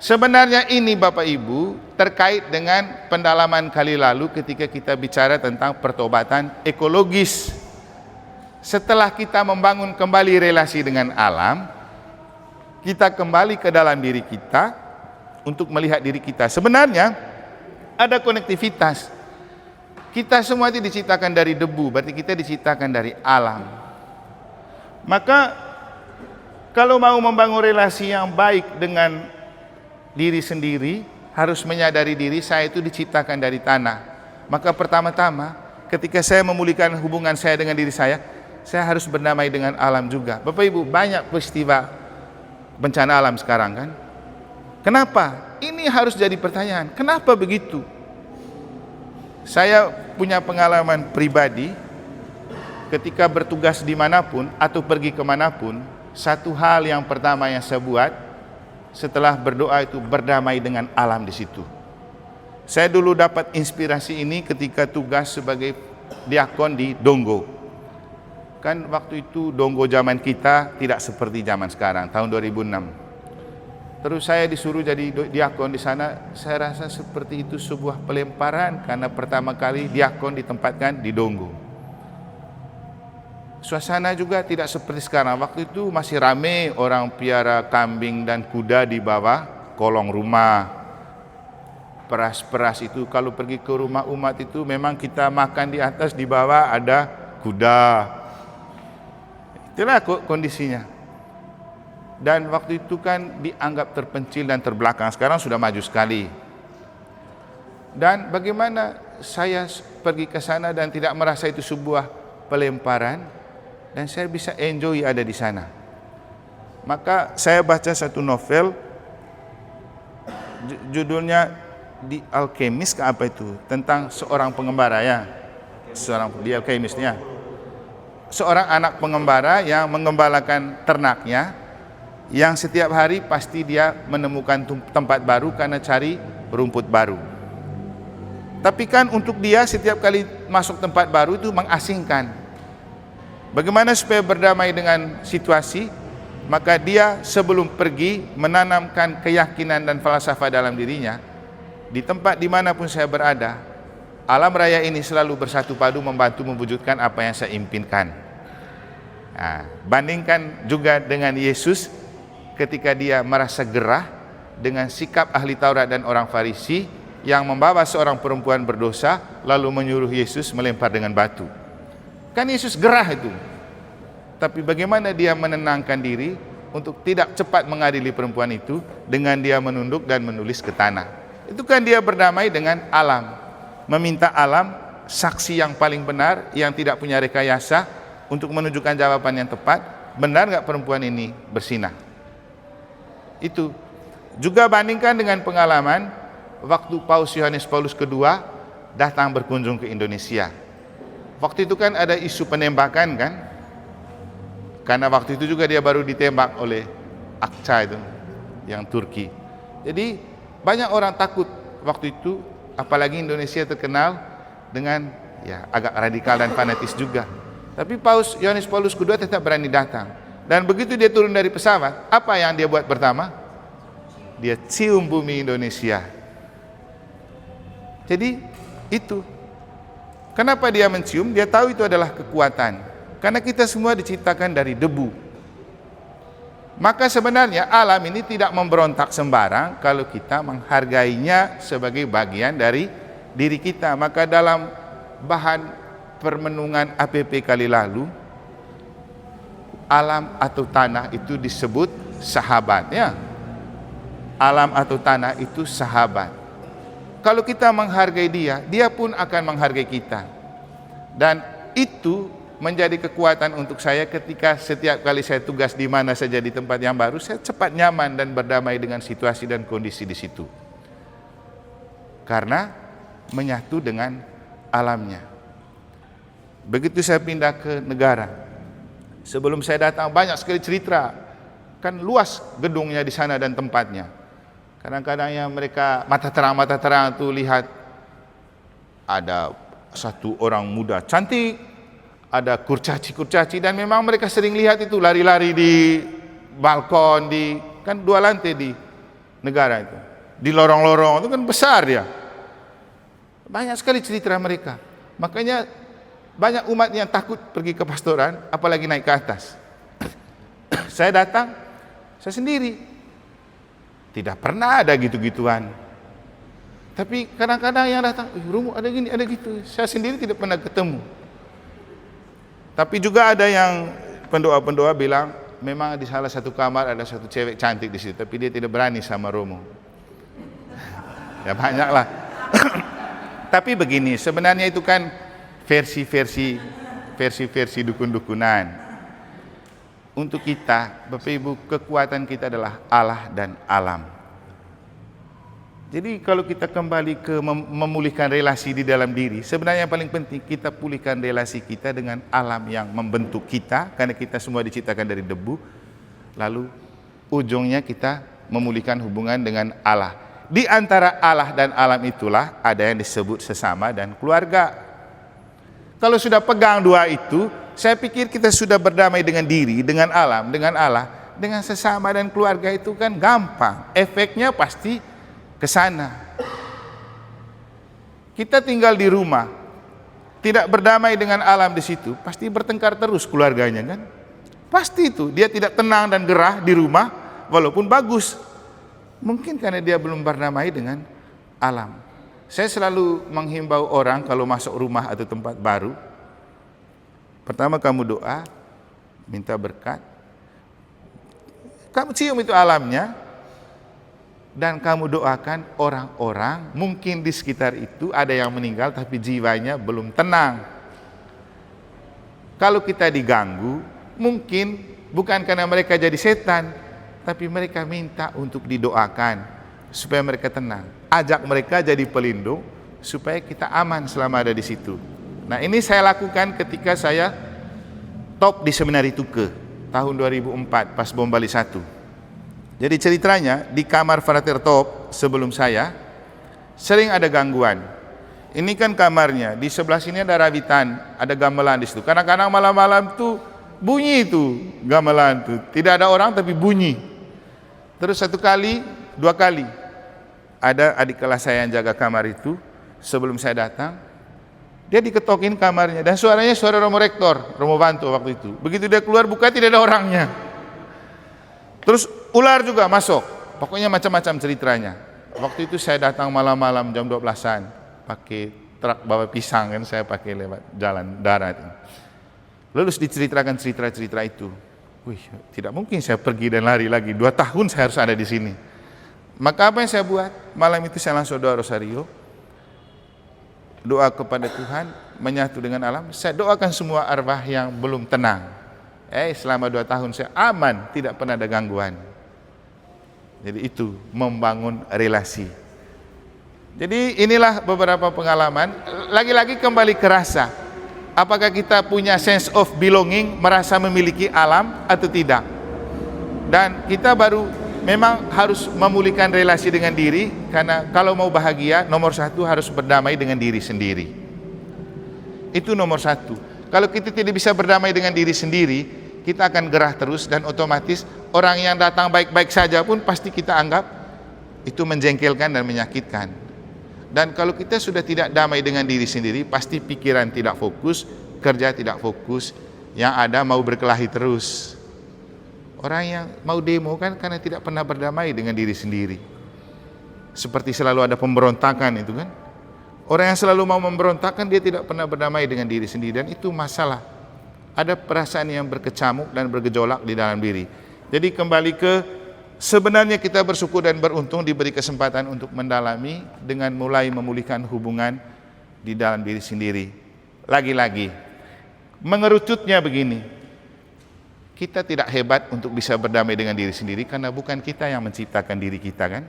Speaker 1: sebenarnya ini Bapak Ibu terkait dengan pendalaman kali lalu ketika kita bicara tentang pertobatan ekologis. Setelah kita membangun kembali relasi dengan alam, kita kembali ke dalam diri kita untuk melihat diri kita. Sebenarnya ada konektivitas. Kita semua itu diciptakan dari debu, berarti kita diciptakan dari alam. Maka kalau mau membangun relasi yang baik dengan diri sendiri, harus menyadari diri saya itu diciptakan dari tanah. Maka pertama-tama ketika saya memulihkan hubungan saya dengan diri saya harus berdamai dengan alam juga. Bapak Ibu, banyak peristiwa bencana alam sekarang kan. Kenapa? Ini harus jadi pertanyaan. Kenapa begitu? Saya punya pengalaman pribadi ketika bertugas dimanapun atau pergi kemanapun, satu hal yang pertama yang saya buat setelah berdoa itu berdamai dengan alam di situ. Saya dulu dapat inspirasi ini ketika tugas sebagai diakon di Donggo. Kan waktu itu Donggo zaman kita tidak seperti zaman sekarang, tahun 2006. Terus saya disuruh jadi diakon di sana. Saya rasa seperti itu sebuah pelemparan karena pertama kali diakon ditempatkan di Donggo. Suasana juga tidak seperti sekarang. Waktu itu masih rame orang piara kambing dan kuda di bawah kolong rumah. Peras-peras itu kalau pergi ke rumah umat itu memang kita makan di atas, di bawah ada kuda. Itulah kondisinya. Dan waktu itu kan dianggap terpencil dan terbelakang. Sekarang sudah maju sekali. Dan bagaimana saya pergi ke sana dan tidak merasa itu sebuah pelemparan, dan saya bisa enjoy ada di sana. Maka saya baca satu novel, judulnya The Alchemist, ke apa itu? Tentang seorang pengembara ya. The Alchemistnya. Seorang anak pengembara yang mengembalakan ternaknya, yang setiap hari pasti dia menemukan tempat baru karena cari rumput baru. Tapi kan untuk dia setiap kali masuk tempat baru itu mengasingkan. Bagaimana supaya berdamai dengan situasi? Maka dia sebelum pergi menanamkan keyakinan dan falsafah dalam dirinya. Di tempat dimanapun saya berada, alam raya ini selalu bersatu padu membantu mewujudkan apa yang saya impikan. Nah, bandingkan juga dengan Yesus ketika dia merasa gerah dengan sikap ahli Taurat dan orang Farisi yang membawa seorang perempuan berdosa lalu menyuruh Yesus melempar dengan batu. Kan Yesus gerah itu. Tapi bagaimana dia menenangkan diri untuk tidak cepat mengadili perempuan itu dengan dia menunduk dan menulis ke tanah. Itu kan dia berdamai dengan alam. Meminta alam saksi yang paling benar, yang tidak punya rekayasa untuk menunjukkan jawaban yang tepat. Benar nggak perempuan ini bersinah? Itu. Juga bandingkan dengan pengalaman waktu Paus Yohanes Paulus II datang berkunjung ke Indonesia. Waktu itu kan ada isu penembakan kan, karena waktu itu juga dia baru ditembak oleh Akça itu, yang Turki. Jadi banyak orang takut waktu itu, apalagi Indonesia terkenal dengan ya agak radikal dan fanatis juga. Tapi Paus Yohanes Paulus II tetap berani datang. Dan begitu dia turun dari pesawat, apa yang dia buat pertama? Dia cium bumi Indonesia. Jadi itu. Kenapa dia mencium? Dia tahu itu adalah kekuatan. Karena kita semua diciptakan dari debu. Maka sebenarnya alam ini tidak memberontak sembarang kalau kita menghargainya sebagai bagian dari diri kita. Maka dalam bahan permenungan APP kali lalu, alam atau tanah itu disebut sahabat, ya. Alam atau tanah itu sahabat. Kalau kita menghargai dia, dia pun akan menghargai kita. Dan itu menjadi kekuatan untuk saya ketika setiap kali saya tugas di mana saja di tempat yang baru, saya cepat nyaman dan berdamai dengan situasi dan kondisi di situ. Karena menyatu dengan alamnya. Begitu saya pindah ke negara, sebelum saya datang banyak sekali cerita, kan luas gedungnya di sana dan tempatnya. Kadang-kadang yang mereka mata terang tuh lihat ada satu orang muda cantik, ada kurcaci dan memang mereka sering lihat itu lari-lari di balkon, di kan 2 lantai di negara itu, di lorong-lorong itu kan besar dia. Banyak sekali cerita mereka. Makanya banyak umat yang takut pergi ke pastoran, apalagi naik ke atas. Saya datang, saya sendiri. Tidak pernah ada gitu-gituan. Tapi kadang-kadang yang datang, Romo ada gini, ada gitu. Saya sendiri tidak pernah ketemu. Tapi juga ada yang pendoa-pendoa bilang, memang di salah satu kamar ada satu cewek cantik di situ, tapi dia tidak berani sama Romo. Ya banyaklah. Tapi begini, sebenarnya itu kan versi-versi dukun-dukunan. Untuk kita, Bapak Ibu, kekuatan kita adalah Allah dan alam. Jadi kalau kita kembali ke memulihkan relasi di dalam diri, sebenarnya yang paling penting kita pulihkan relasi kita dengan alam yang membentuk kita, karena kita semua diciptakan dari debu. Lalu ujungnya kita memulihkan hubungan dengan Allah. Di antara Allah dan alam itulah ada yang disebut sesama dan keluarga. Kalau sudah pegang dua itu, saya pikir kita sudah berdamai dengan diri, dengan alam, dengan Allah, dengan sesama dan keluarga itu kan gampang. Efeknya pasti ke sana. Kita tinggal di rumah, tidak berdamai dengan alam di situ, pasti bertengkar terus keluarganya kan? Pasti itu, dia tidak tenang dan gerah di rumah walaupun bagus. Mungkin karena dia belum berdamai dengan alam. Saya selalu menghimbau orang kalau masuk rumah atau tempat baru, pertama kamu doa, minta berkat, kamu cium itu alamnya, dan kamu doakan orang-orang, mungkin di sekitar itu ada yang meninggal tapi jiwanya belum tenang. Kalau kita diganggu, mungkin bukan karena mereka jadi setan, tapi mereka minta untuk didoakan supaya mereka tenang. Ajak mereka jadi pelindung supaya kita aman selama ada di situ. Nah, ini saya lakukan ketika saya top di Seminari Tuke tahun 2004 pas bom Bali 1. Jadi ceritanya di kamar Frater Top sebelum saya sering ada gangguan. Ini kan kamarnya, di sebelah sini ada rawitan, ada gamelan di situ. Kadang-kadang malam-malam tuh bunyi itu gamelan tuh, tidak ada orang tapi bunyi. Terus 1 kali, 2 kali ada adik kelas saya yang jaga kamar itu sebelum saya datang. Dia diketokin kamarnya dan suaranya suara Romo Rektor, Romo Banto waktu itu. Begitu dia keluar buka tidak ada orangnya. Terus ular juga masuk. Pokoknya macam-macam ceritanya. Waktu itu saya datang malam-malam jam 12-an pakai truk bawa pisang kan, saya pakai lewat jalan darat. Lalu diceritakan cerita-cerita itu. Wih, tidak mungkin saya pergi dan lari lagi. 2 tahun saya harus ada di sini. Maka apa yang saya buat? Malam itu saya langsung doa rosario. Doa kepada Tuhan, menyatu dengan alam. Saya doakan semua arwah yang belum tenang. Selama 2 tahun saya aman, tidak pernah ada gangguan. Jadi itu membangun relasi. Jadi inilah beberapa pengalaman. Lagi-lagi kembali ke rasa. Apakah kita punya sense of belonging, merasa memiliki alam atau tidak? Dan kita baru memang harus memulihkan relasi dengan diri, karena kalau mau bahagia, nomor satu harus berdamai dengan diri sendiri. Itu nomor satu. Kalau kita tidak bisa berdamai dengan diri sendiri, kita akan gerah terus, dan otomatis orang yang datang baik-baik saja pun pasti kita anggap itu menjengkelkan dan menyakitkan. Dan kalau kita sudah tidak damai dengan diri sendiri, pasti pikiran tidak fokus, kerja tidak fokus, yang ada mau berkelahi terus. Orang yang mau demo kan karena tidak pernah berdamai dengan diri sendiri. Seperti selalu ada pemberontakan itu kan. Orang yang selalu mau memberontakkan, dia tidak pernah berdamai dengan diri sendiri, dan itu masalah. Ada perasaan yang berkecamuk dan bergejolak di dalam diri. Jadi kembali ke sebenarnya kita bersyukur dan beruntung diberi kesempatan untuk mendalami dengan mulai memulihkan hubungan di dalam diri sendiri. Lagi-lagi, mengerucutnya begini, kita tidak hebat untuk bisa berdamai dengan diri sendiri karena bukan kita yang menciptakan diri kita kan?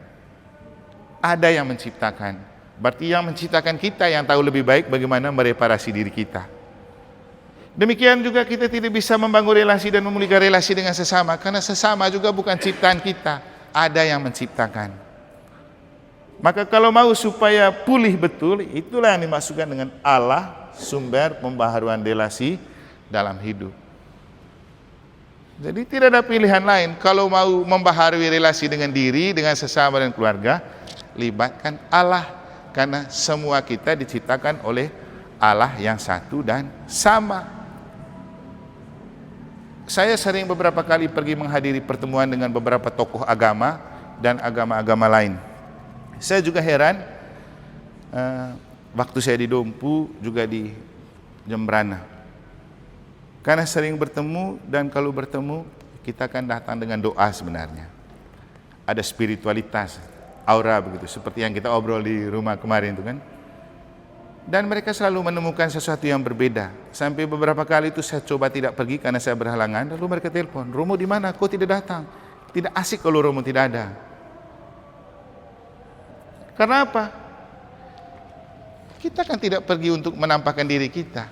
Speaker 1: Ada yang menciptakan. Berarti yang menciptakan kita yang tahu lebih baik bagaimana mereparasi diri kita. Demikian juga kita tidak bisa membangun relasi dan memulihkan relasi dengan sesama, karena sesama juga bukan ciptaan kita, ada yang menciptakan. Maka kalau mau supaya pulih betul, itulah yang dimaksudkan dengan Allah, sumber pembaharuan relasi dalam hidup. Jadi tidak ada pilihan lain. Kalau mau membaharui relasi dengan diri, dengan sesama dan keluarga, libatkan Allah, karena semua kita diciptakan oleh Allah yang satu dan sama. Saya sering beberapa kali pergi menghadiri pertemuan dengan beberapa tokoh agama dan agama-agama lain. Saya juga heran, waktu saya di Dompu, juga di Jembrana. Karena sering bertemu, dan kalau bertemu, kita akan datang dengan doa sebenarnya. Ada spiritualitas, aura begitu, seperti yang kita obrol di rumah kemarin itu kan. Dan mereka selalu menemukan sesuatu yang berbeda. Sampai beberapa kali itu saya coba tidak pergi karena saya berhalangan. Lalu mereka telepon, Romo di mana? Kau tidak datang? Tidak asik kalau Romo tidak ada. Karena apa? Kita kan tidak pergi untuk menampakkan diri kita.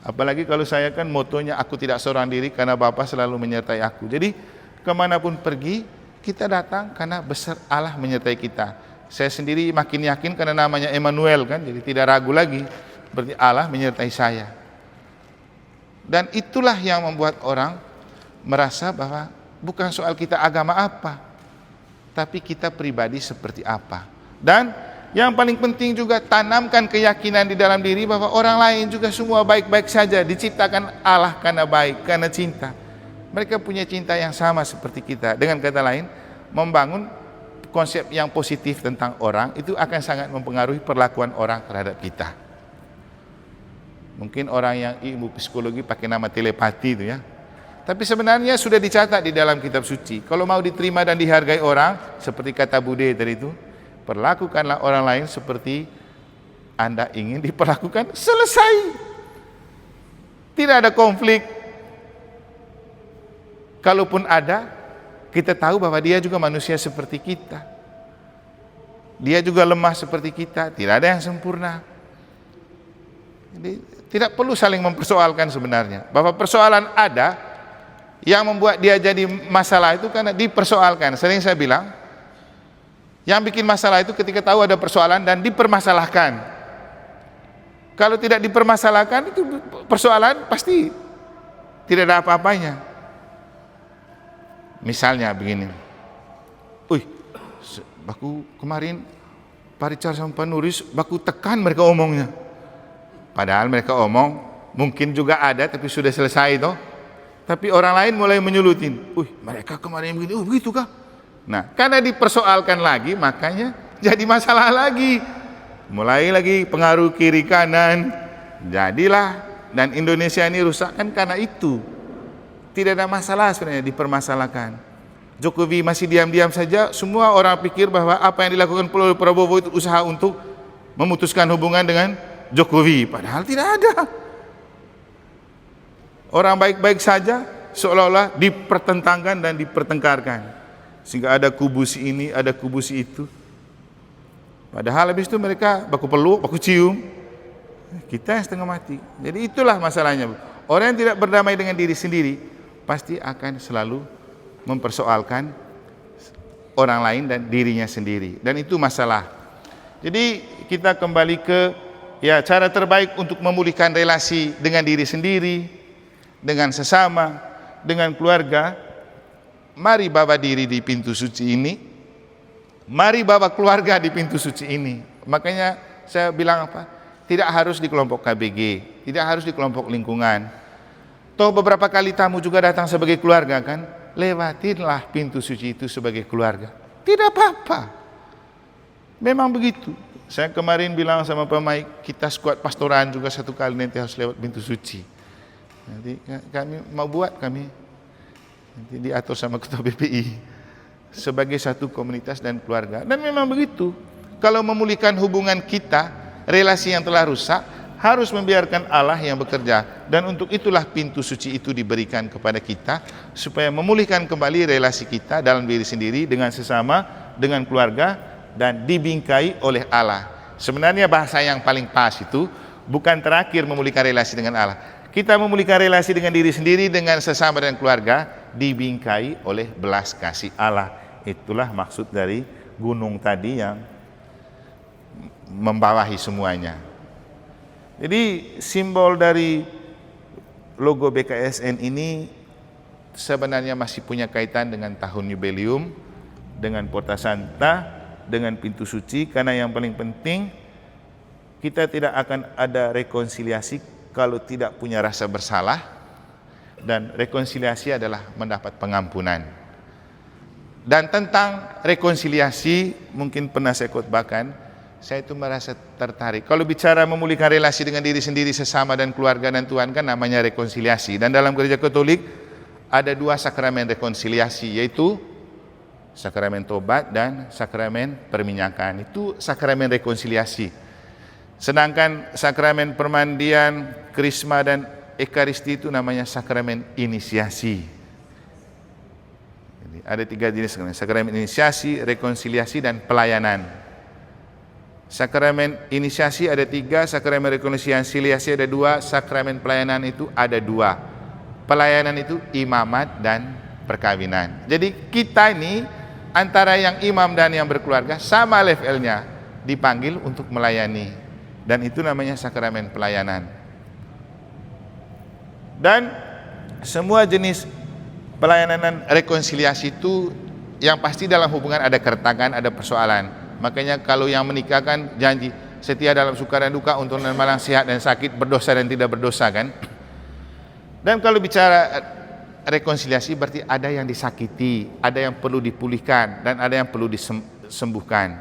Speaker 1: Apalagi kalau saya kan motonya aku tidak seorang diri karena Bapa selalu menyertai aku. Jadi kemanapun pergi, kita datang karena besar Allah menyertai kita. Saya sendiri makin yakin karena namanya Emmanuel kan, jadi tidak ragu lagi, berarti Allah menyertai saya. Dan itulah yang membuat orang merasa bahwa bukan soal kita agama apa, tapi kita pribadi seperti apa. Dan yang paling penting juga, tanamkan keyakinan di dalam diri bahwa orang lain juga semua baik-baik saja, diciptakan Allah karena baik, karena cinta. Mereka punya cinta yang sama seperti kita. Dengan kata lain, membangun konsep yang positif tentang orang itu akan sangat mempengaruhi perlakuan orang terhadap kita. Mungkin orang yang ilmu psikologi pakai nama telepati itu ya. Tapi sebenarnya sudah dicatat di dalam kitab suci. Kalau mau diterima dan dihargai orang, seperti kata Bude tadi itu, perlakukanlah orang lain seperti Anda ingin diperlakukan. Selesai. Tidak ada konflik. Kalaupun ada, kita tahu bahwa dia juga manusia seperti kita. Dia juga lemah seperti kita, tidak ada yang sempurna. Jadi tidak perlu saling mempersoalkan sebenarnya. Bahwa persoalan ada, yang membuat dia jadi masalah itu karena dipersoalkan. Sering saya bilang, yang bikin masalah itu ketika tahu ada persoalan dan dipermasalahkan. Kalau tidak dipermasalahkan, itu persoalan pasti tidak ada apa-apanya. Misalnya begini, baku kemarin Pak Richard sama Pak Nuris, baku tekan mereka omongnya. Padahal mereka omong, mungkin juga ada tapi sudah selesai toh. Tapi orang lain mulai menyulutin, mereka kemarin begini, begitu kah? Nah, karena dipersoalkan lagi, makanya jadi masalah lagi. Mulai lagi pengaruh kiri kanan, jadilah, dan Indonesia ini rusak kan karena itu. Tidak ada masalah sebenarnya dipermasalahkan. Jokowi masih diam-diam saja, semua orang pikir bahwa apa yang dilakukan oleh Prabowo itu usaha untuk memutuskan hubungan dengan Jokowi, padahal tidak ada. Orang baik-baik saja seolah-olah dipertentangkan dan dipertengkarkan, sehingga ada kubu si ini, ada kubu si itu. Padahal habis itu mereka baku peluk, baku cium. Kita yang setengah mati. Jadi itulah masalahnya. Orang yang tidak berdamai dengan diri sendiri pasti akan selalu mempersoalkan orang lain dan dirinya sendiri. Dan itu masalah. Jadi kita kembali ke cara terbaik untuk memulihkan relasi dengan diri sendiri, dengan sesama, dengan keluarga. Mari bawa diri di pintu suci ini. Mari bawa keluarga di pintu suci ini. Makanya saya bilang apa? Tidak harus di kelompok KBG, tidak harus di kelompok lingkungan. Toh beberapa kali tamu juga datang sebagai keluarga kan? Lewatinlah pintu suci itu sebagai keluarga. Tidak apa-apa. Memang begitu. Saya kemarin bilang sama pemain, kita skuad pastoran juga satu kali nanti harus lewat pintu suci. Nanti kami mau buat nanti diatur sama ketua BPI sebagai satu komunitas dan keluarga. Dan memang begitu. Kalau memulihkan hubungan kita, relasi yang telah rusak, harus membiarkan Allah yang bekerja. Dan untuk itulah pintu suci itu diberikan kepada kita, supaya memulihkan kembali relasi kita dalam diri sendiri, dengan sesama, dengan keluarga, dan dibingkai oleh Allah. Sebenarnya bahasa yang paling pas itu bukan terakhir memulihkan relasi dengan Allah. Kita memulihkan relasi dengan diri sendiri, dengan sesama dan keluarga, dibingkai oleh belas kasih Allah. Itulah maksud dari gunung tadi yang membawahi semuanya. Jadi simbol dari logo BKSN ini sebenarnya masih punya kaitan dengan tahun jubileum, dengan Porta Santa, dengan pintu suci, karena yang paling penting kita tidak akan ada rekonsiliasi kalau tidak punya rasa bersalah, dan rekonsiliasi adalah mendapat pengampunan. Dan tentang rekonsiliasi mungkin pernah saya khotbahkan, saya itu merasa tertarik. Kalau bicara memulihkan relasi dengan diri sendiri, sesama dan keluarga dan Tuhan, kan namanya rekonsiliasi. Dan dalam gereja Katolik ada dua sakramen rekonsiliasi, yaitu sakramen tobat dan sakramen perminyakan. Itu sakramen rekonsiliasi. Sedangkan sakramen permandian, krisma dan ekaristi itu namanya sakramen inisiasi. Jadi ada tiga jenis sakramen: inisiasi, rekonsiliasi, dan pelayanan. Sakramen inisiasi ada 3, sakramen rekonsiliasi ada 2, sakramen pelayanan itu ada 2. Pelayanan itu imamat dan perkawinan. Jadi kita ini antara yang imam dan yang berkeluarga sama levelnya, dipanggil untuk melayani. Dan itu namanya sakramen pelayanan. Dan semua jenis pelayanan dan rekonsiliasi itu yang pasti dalam hubungan ada keretakan, ada persoalan. Makanya kalau yang menikah kan janji setia dalam suka dan duka, untuk dan malang, sehat dan sakit, berdosa dan tidak berdosa kan. Dan kalau bicara rekonsiliasi berarti ada yang disakiti, ada yang perlu dipulihkan, dan ada yang perlu disembuhkan.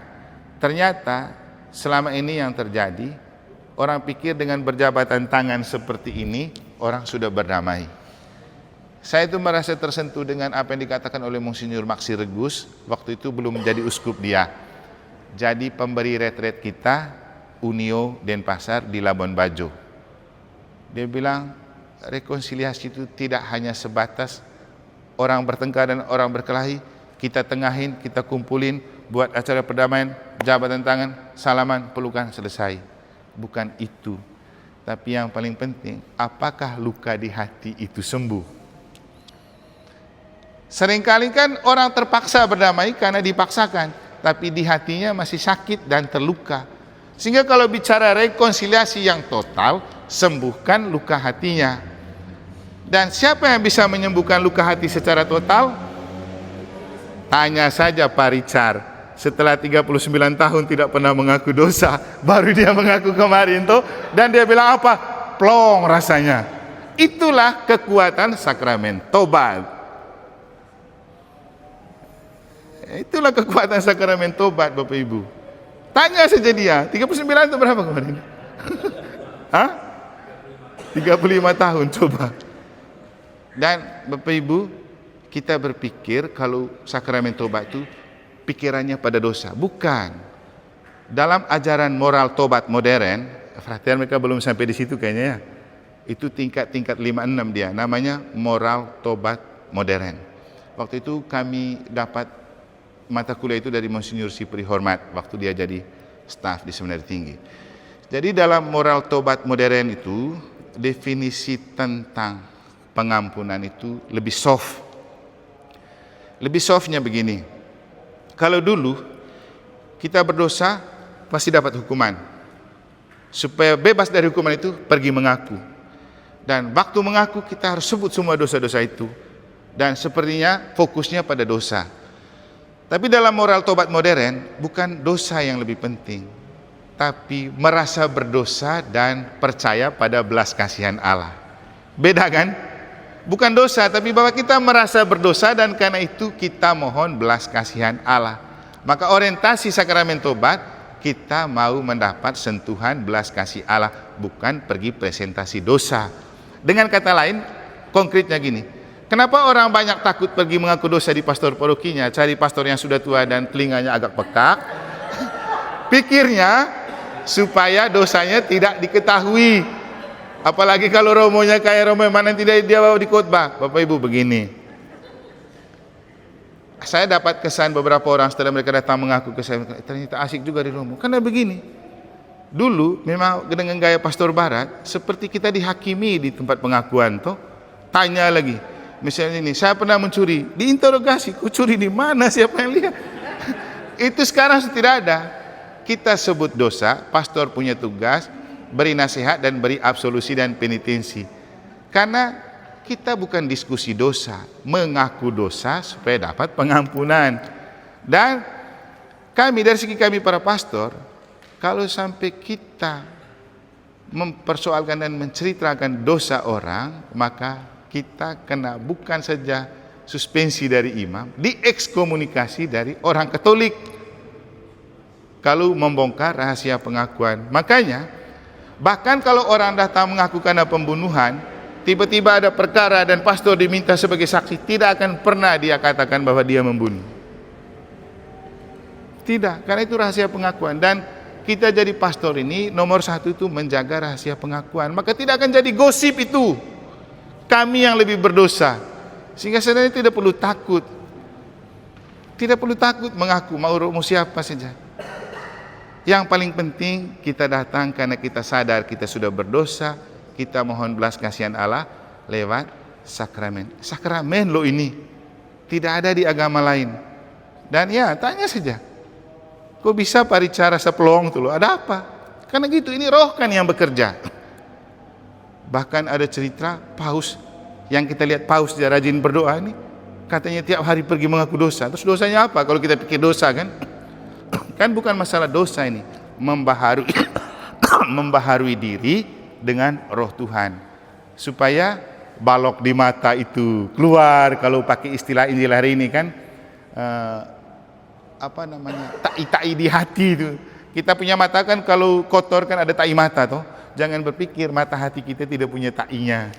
Speaker 1: Ternyata selama ini yang terjadi, orang pikir dengan berjabatan tangan seperti ini orang sudah berdamai. Saya itu merasa tersentuh dengan apa yang dikatakan oleh Monsinyur Maksi Regus waktu itu belum menjadi uskup dia. Jadi pemberi retret kita Unio Denpasar di Labuan Bajo. Dia bilang rekonsiliasi itu tidak hanya sebatas orang bertengkar dan orang berkelahi, kita tengahin, kita kumpulin, buat acara perdamaian, jabatan tangan, salaman, pelukan, selesai. Bukan itu. Tapi yang paling penting, apakah luka di hati itu sembuh? Seringkali kan orang terpaksa berdamai karena dipaksakan, tapi di hatinya masih sakit dan terluka. Sehingga kalau bicara rekonsiliasi yang total, sembuhkan luka hatinya. Dan siapa yang bisa menyembuhkan luka hati secara total? Tanya saja Pak Richard. Setelah 39 tahun tidak pernah mengaku dosa, baru dia mengaku kemarin tuh, dan dia bilang apa? Plong rasanya. Itulah kekuatan sakramen tobat. Itulah kekuatan sakramen tobat, Bapak Ibu. Tanya saja dia, 39 itu berapa kemarin? Hah? 35 tahun, coba. Dan Bapak Ibu, kita berpikir kalau sakramen tobat itu pikirannya pada dosa. Bukan. Dalam ajaran moral tobat modern, Frater mereka belum sampai di situ kayaknya ya. Itu tingkat 5-6 dia, namanya moral tobat modern. Waktu itu kami dapat mata kuliah itu dari Monsinyur Sipri Hormat waktu dia jadi staf di seminari tinggi. Jadi dalam moral tobat modern itu, definisi tentang pengampunan itu lebih soft. Lebih softnya begini, kalau dulu kita berdosa pasti dapat hukuman. Supaya bebas dari hukuman itu, pergi mengaku. Dan waktu mengaku kita harus sebut semua dosa-dosa itu. Dan sepertinya fokusnya pada dosa. Tapi dalam moral tobat modern, bukan dosa yang lebih penting, tapi merasa berdosa dan percaya pada belas kasihan Allah. Beda kan? Bukan dosa, tapi bahwa kita merasa berdosa dan karena itu kita mohon belas kasihan Allah. Maka orientasi sakramen tobat, kita mau mendapat sentuhan belas kasih Allah, bukan pergi presentasi dosa. Dengan kata lain, konkretnya gini, kenapa orang banyak takut pergi mengaku dosa di pastor parokinya, cari pastor yang sudah tua dan telinganya agak pekak? Pikirnya supaya dosanya tidak diketahui. Apalagi kalau romonya kayak romo mana tidak dia bawa di khotbah. Bapak Ibu begini, saya dapat kesan beberapa orang setelah mereka datang mengaku ke saya, ternyata asik juga di romo. Karena begini, dulu memang dengan gaya pastor barat, seperti kita dihakimi di tempat pengakuan toh. Tanya lagi, misalnya ini, saya pernah mencuri, diinterogasi, ku curi di mana, siapa yang lihat? Itu sekarang tidak ada. Kita sebut dosa, pastor punya tugas beri nasihat dan beri absolusi dan penitensi. Karena kita bukan diskusi dosa, mengaku dosa supaya dapat pengampunan. Dan kami dari segi kami para pastor, kalau sampai kita mempersoalkan dan menceritakan dosa orang, maka kita kena bukan saja suspensi dari imam, diekskomunikasi dari orang Katolik kalau membongkar rahasia pengakuan. Makanya bahkan kalau orang datang mengaku karena pembunuhan, tiba-tiba ada perkara dan pastor diminta sebagai saksi, tidak akan pernah dia katakan bahwa dia membunuh. Tidak, karena itu rahasia pengakuan. Dan kita jadi pastor ini nomor satu itu menjaga rahasia pengakuan. Maka tidak akan jadi gosip itu. Kami yang lebih berdosa. Sehingga sebenarnya tidak perlu takut. Tidak perlu takut mengaku mau siapa saja. Yang paling penting kita datang karena kita sadar kita sudah berdosa, kita mohon belas kasihan Allah lewat sakramen. Sakramen loh ini, tidak ada di agama lain. Dan ya tanya saja, kok bisa paricara seplong tuh loh, ada apa? Karena gitu, ini roh kan yang bekerja. Bahkan ada cerita Paus, yang kita lihat Paus dia rajin berdoa ini, katanya tiap hari pergi mengaku dosa. Terus dosanya apa kalau kita pikir dosa kan? Kan bukan masalah dosa ini, membaharui diri dengan roh Tuhan supaya balok di mata itu keluar. Kalau pakai istilah Injil hari ini kan tai di hati itu. Kita punya mata kan kalau kotor kan ada tai mata toh. Jangan berpikir mata hati kita tidak punya tainya.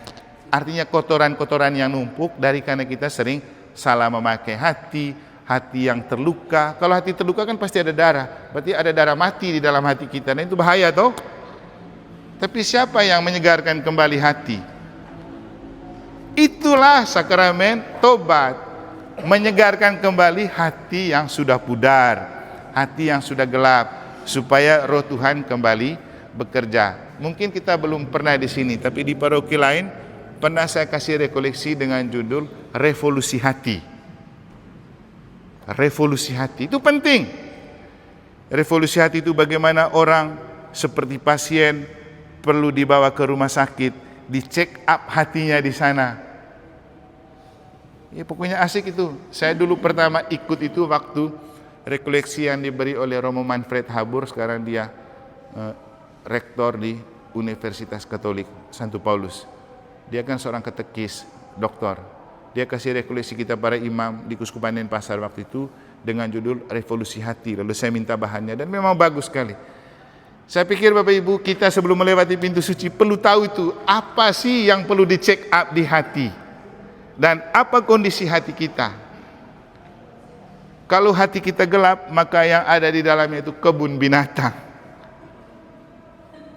Speaker 1: Artinya kotoran-kotoran yang numpuk dari karena kita sering salah memakai hati yang terluka. Kalau hati terluka kan pasti ada darah. Berarti ada darah mati di dalam hati kita. Nah itu bahaya toh. Tapi siapa yang menyegarkan kembali hati? Itulah sakramen tobat. Menyegarkan kembali hati yang sudah pudar, hati yang sudah gelap, supaya roh Tuhan kembali bekerja. Mungkin kita belum pernah di sini, tapi di paroki lain pernah saya kasih rekoleksi dengan judul Revolusi Hati. Revolusi hati itu penting. Revolusi hati itu bagaimana orang seperti pasien perlu dibawa ke rumah sakit, dicek up hatinya di sana. Ya pokoknya asik itu. Saya dulu pertama ikut itu waktu rekoleksi yang diberi oleh Romo Manfred Habur, sekarang dia rektor di Universitas Katolik Santo Paulus. Dia kan seorang katekis, doktor. Dia kasih rekoleksi kita para imam di Kuskupan Denpasar waktu itu dengan judul Revolusi Hati. Lalu saya minta bahannya dan memang bagus sekali. Saya pikir Bapak Ibu, kita sebelum melewati pintu suci perlu tahu itu apa sih yang perlu dicek up di hati dan apa kondisi hati kita. Kalau hati kita gelap, maka yang ada di dalamnya itu kebun binatang.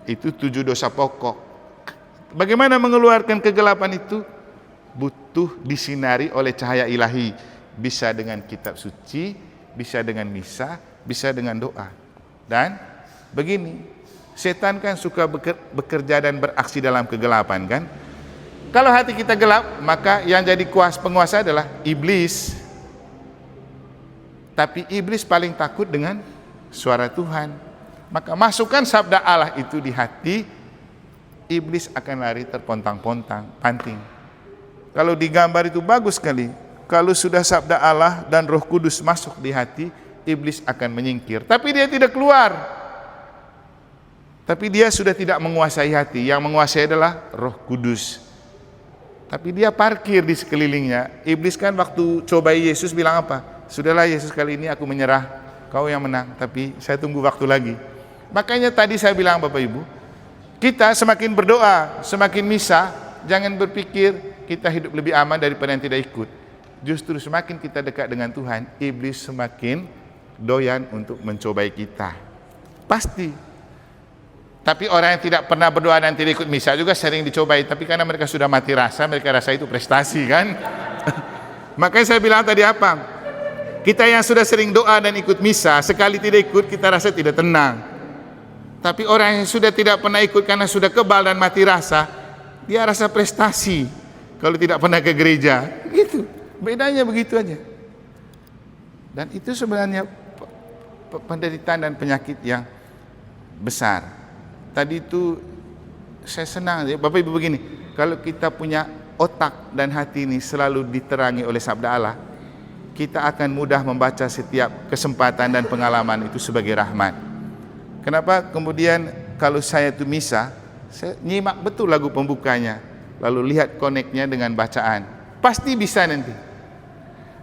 Speaker 1: Itu 7 dosa pokok. Bagaimana mengeluarkan kegelapan itu? Butuh disinari oleh cahaya ilahi. Bisa dengan kitab suci, bisa dengan misa, bisa dengan doa. Dan Begini, setan kan suka bekerja dan beraksi dalam kegelapan kan. Kalau hati kita gelap, maka yang jadi penguasa adalah iblis. Tapi iblis paling takut dengan suara Tuhan. Maka masukkan sabda Allah itu di hati, iblis akan lari terpontang-pontang, panting. Kalau digambar itu bagus sekali. Kalau sudah sabda Allah dan Roh Kudus masuk di hati, iblis akan menyingkir. Tapi dia tidak keluar. Tapi dia sudah tidak menguasai hati. Yang menguasai adalah Roh Kudus. Tapi dia parkir di sekelilingnya. Iblis kan waktu cobai Yesus bilang apa? Sudahlah Yesus, kali ini aku menyerah. Kau yang menang, tapi saya tunggu waktu lagi. Makanya tadi saya bilang Bapak Ibu, kita semakin berdoa, semakin misa, jangan berpikir kita hidup lebih aman daripada yang tidak ikut. Justru semakin kita dekat dengan Tuhan, iblis semakin doyan untuk mencobai kita. Pasti. Tapi orang yang tidak pernah berdoa dan tidak ikut misa juga sering dicobai. Tapi karena mereka sudah mati rasa, mereka rasa itu prestasi kan. Makanya saya bilang tadi apa? Kita yang sudah sering doa dan ikut misa, sekali tidak ikut kita rasa tidak tenang. Tapi orang yang sudah tidak pernah ikut karena sudah kebal dan mati rasa, dia rasa prestasi kalau tidak pernah ke gereja. Gitu. Bedanya begitu aja. Dan itu sebenarnya penderitaan dan penyakit yang besar. Tadi itu saya senang, Bapak Ibu begini, kalau kita punya otak dan hati ini selalu diterangi oleh sabda Allah, kita akan mudah membaca setiap kesempatan dan pengalaman itu sebagai rahmat. Kenapa kemudian kalau saya itu misa, saya nyimak betul lagu pembukanya, lalu lihat koneknya dengan bacaan, pasti bisa nanti.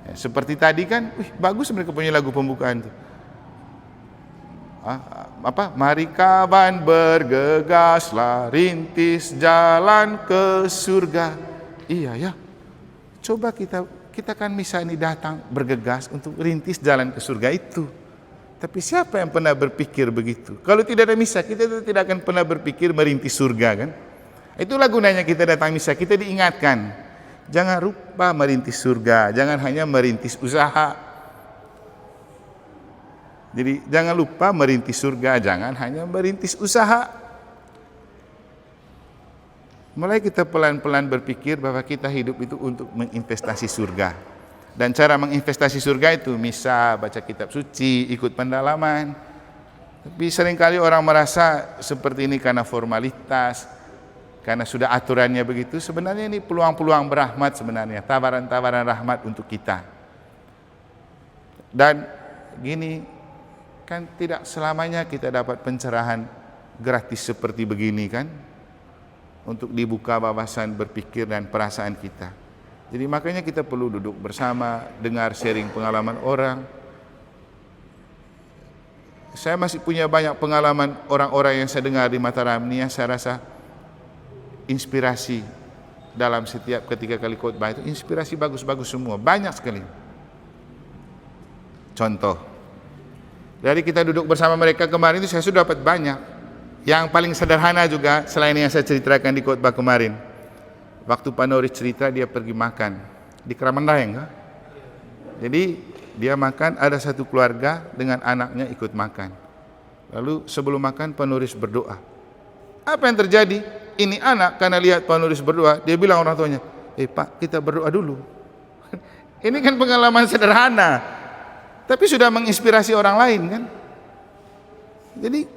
Speaker 1: Ya, seperti tadi kan, bagus mereka punya lagu pembukaan itu. Mari kawan bergegaslah, rintis jalan ke surga. Iya ya, coba kita kan misa ini datang bergegas untuk rintis jalan ke surga itu. Tapi siapa yang pernah berpikir begitu? Kalau tidak ada misa, kita tidak akan pernah berpikir merintis surga kan. Itulah gunanya kita datang misa, kita diingatkan, jangan lupa merintis surga, jangan hanya merintis usaha. Jadi jangan lupa merintis surga, jangan hanya merintis usaha. Mulai kita pelan-pelan berpikir bahwa kita hidup itu untuk menginvestasi surga. Dan cara menginvestasi surga itu misa, baca kitab suci, ikut pendalaman. Tapi seringkali orang merasa seperti ini karena formalitas, karena sudah aturannya begitu. Sebenarnya ini peluang-peluang berahmat sebenarnya, tawaran-tawaran rahmat untuk kita. Dan gini, kan tidak selamanya kita dapat pencerahan gratis seperti begini kan, untuk dibuka wawasan berpikir dan perasaan kita. Jadi makanya kita perlu duduk bersama, dengar sharing pengalaman orang. Saya masih punya banyak pengalaman orang-orang yang saya dengar di Mataram ini yang saya rasa inspirasi dalam setiap ketika kali khotbah itu, inspirasi bagus-bagus semua, banyak sekali. Contoh, dari kita duduk bersama mereka kemarin itu saya sudah dapat banyak. Yang paling sederhana juga selain yang saya ceritakan di khotbah kemarin. Waktu Pak Noris cerita dia pergi makan di Kramandayeng kan? Jadi dia makan, ada satu keluarga dengan anaknya ikut makan. Lalu sebelum makan Pak Noris berdoa. Apa yang terjadi? Ini anak karena lihat Pak Noris berdoa, dia bilang orang tuanya, Pak kita berdoa dulu. Ini kan pengalaman sederhana, tapi sudah menginspirasi orang lain kan. Jadi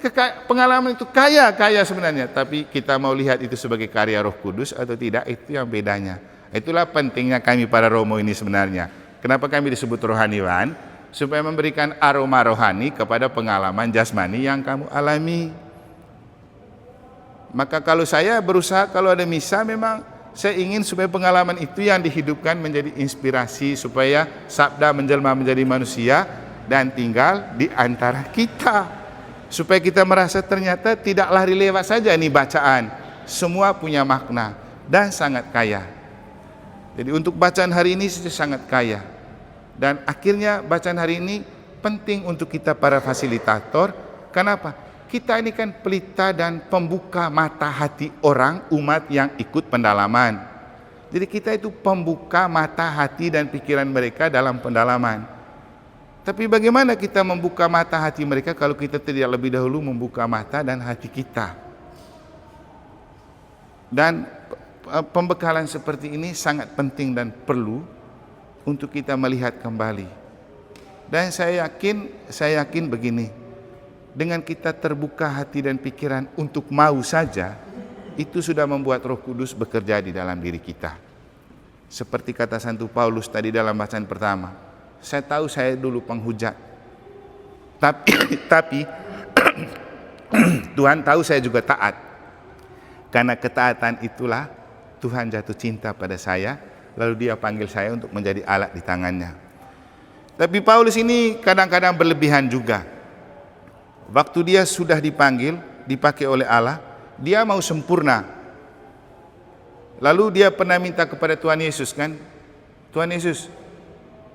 Speaker 1: pengalaman itu kaya sebenarnya, tapi kita mau lihat itu sebagai karya Roh Kudus atau tidak, itu yang bedanya. Itulah pentingnya kami para Romo ini sebenarnya. Kenapa kami disebut rohaniwan? Supaya memberikan aroma rohani kepada pengalaman jasmani yang kamu alami. Maka kalau saya berusaha, kalau ada misa memang saya ingin supaya pengalaman itu yang dihidupkan menjadi inspirasi, supaya sabda menjelma menjadi manusia dan tinggal di antara kita. Supaya kita merasa ternyata tidak lari lewat saja ini bacaan, semua punya makna dan sangat kaya. Jadi untuk bacaan hari ini sangat kaya. Dan akhirnya bacaan hari ini penting untuk kita para fasilitator. Kenapa? Kita ini kan pelita dan pembuka mata hati orang, umat yang ikut pendalaman. Jadi kita itu pembuka mata hati dan pikiran mereka dalam pendalaman. Tapi bagaimana kita membuka mata hati mereka kalau kita tidak lebih dahulu membuka mata dan hati kita? Dan pembekalan seperti ini sangat penting dan perlu untuk kita melihat kembali. Dan saya yakin begini, dengan kita terbuka hati dan pikiran untuk mau saja, itu sudah membuat Roh Kudus bekerja di dalam diri kita. Seperti kata Santo Paulus tadi dalam bacaan pertama, saya tahu saya dulu penghujat, tapi Tuhan tahu saya juga taat. Karena ketaatan itulah Tuhan jatuh cinta pada saya, lalu Dia panggil saya untuk menjadi alat di tangannya. Tapi Paulus ini kadang-kadang berlebihan juga. Waktu dia sudah dipanggil, dipakai oleh Allah, dia mau sempurna. Lalu dia pernah minta kepada Tuhan Yesus kan, Tuhan Yesus,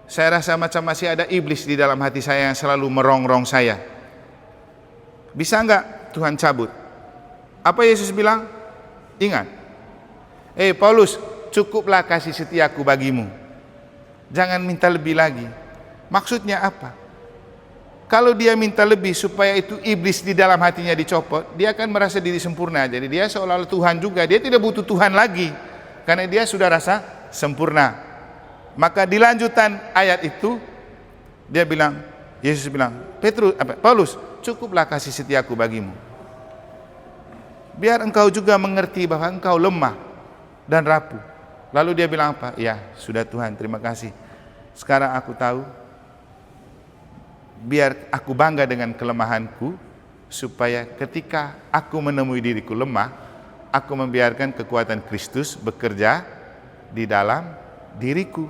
Speaker 1: saya rasa macam masih ada iblis di dalam hati saya yang selalu merongrong saya. Bisa enggak Tuhan cabut? Apa Yesus bilang? Ingat, Paulus, cukuplah kasih setiaku bagimu. Jangan minta lebih lagi. Maksudnya apa? Kalau dia minta lebih supaya itu iblis di dalam hatinya dicopot, dia akan merasa diri sempurna. Jadi dia seolah-olah Tuhan juga. Dia tidak butuh Tuhan lagi, karena dia sudah rasa sempurna. Maka di lanjutan ayat itu, dia bilang, Yesus bilang, Paulus, cukuplah kasih setiaku bagimu. Biar engkau juga mengerti bahwa engkau lemah dan rapuh. Lalu dia bilang apa? Ya, sudah Tuhan, terima kasih. Sekarang aku tahu, biar aku bangga dengan kelemahanku, supaya ketika aku menemui diriku lemah, aku membiarkan kekuatan Kristus bekerja di dalam diriku.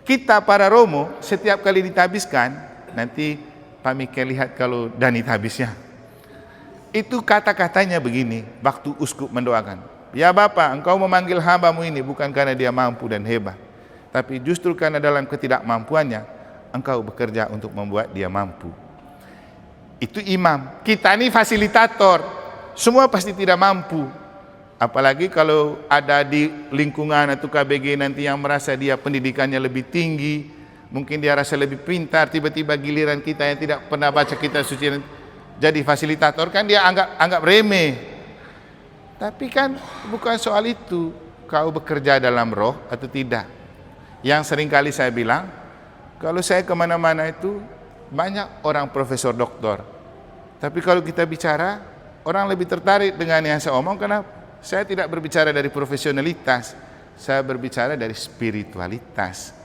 Speaker 1: Kita para Romo setiap kali ditabiskan, nanti Pak Mikael lihat kalau Dani tabisnya, itu kata-katanya begini waktu uskup mendoakan, ya Bapa, engkau memanggil hambamu ini bukan karena dia mampu dan hebat, tapi justru karena dalam ketidakmampuannya engkau bekerja untuk membuat dia mampu. Itu imam. Kita ini fasilitator. Semua pasti tidak mampu. Apalagi kalau ada di lingkungan atau KBG nanti yang merasa dia pendidikannya lebih tinggi, mungkin dia rasa lebih pintar, tiba-tiba giliran kita yang tidak pernah baca kitab suci jadi fasilitator, kan dia anggap remeh. Tapi kan bukan soal itu, kau bekerja dalam roh atau tidak. Yang seringkali saya bilang, kalau saya kemana-mana itu banyak orang profesor doktor, tapi kalau kita bicara, orang lebih tertarik dengan yang saya omong. Kenapa? Saya tidak berbicara dari profesionalitas, saya berbicara dari spiritualitas.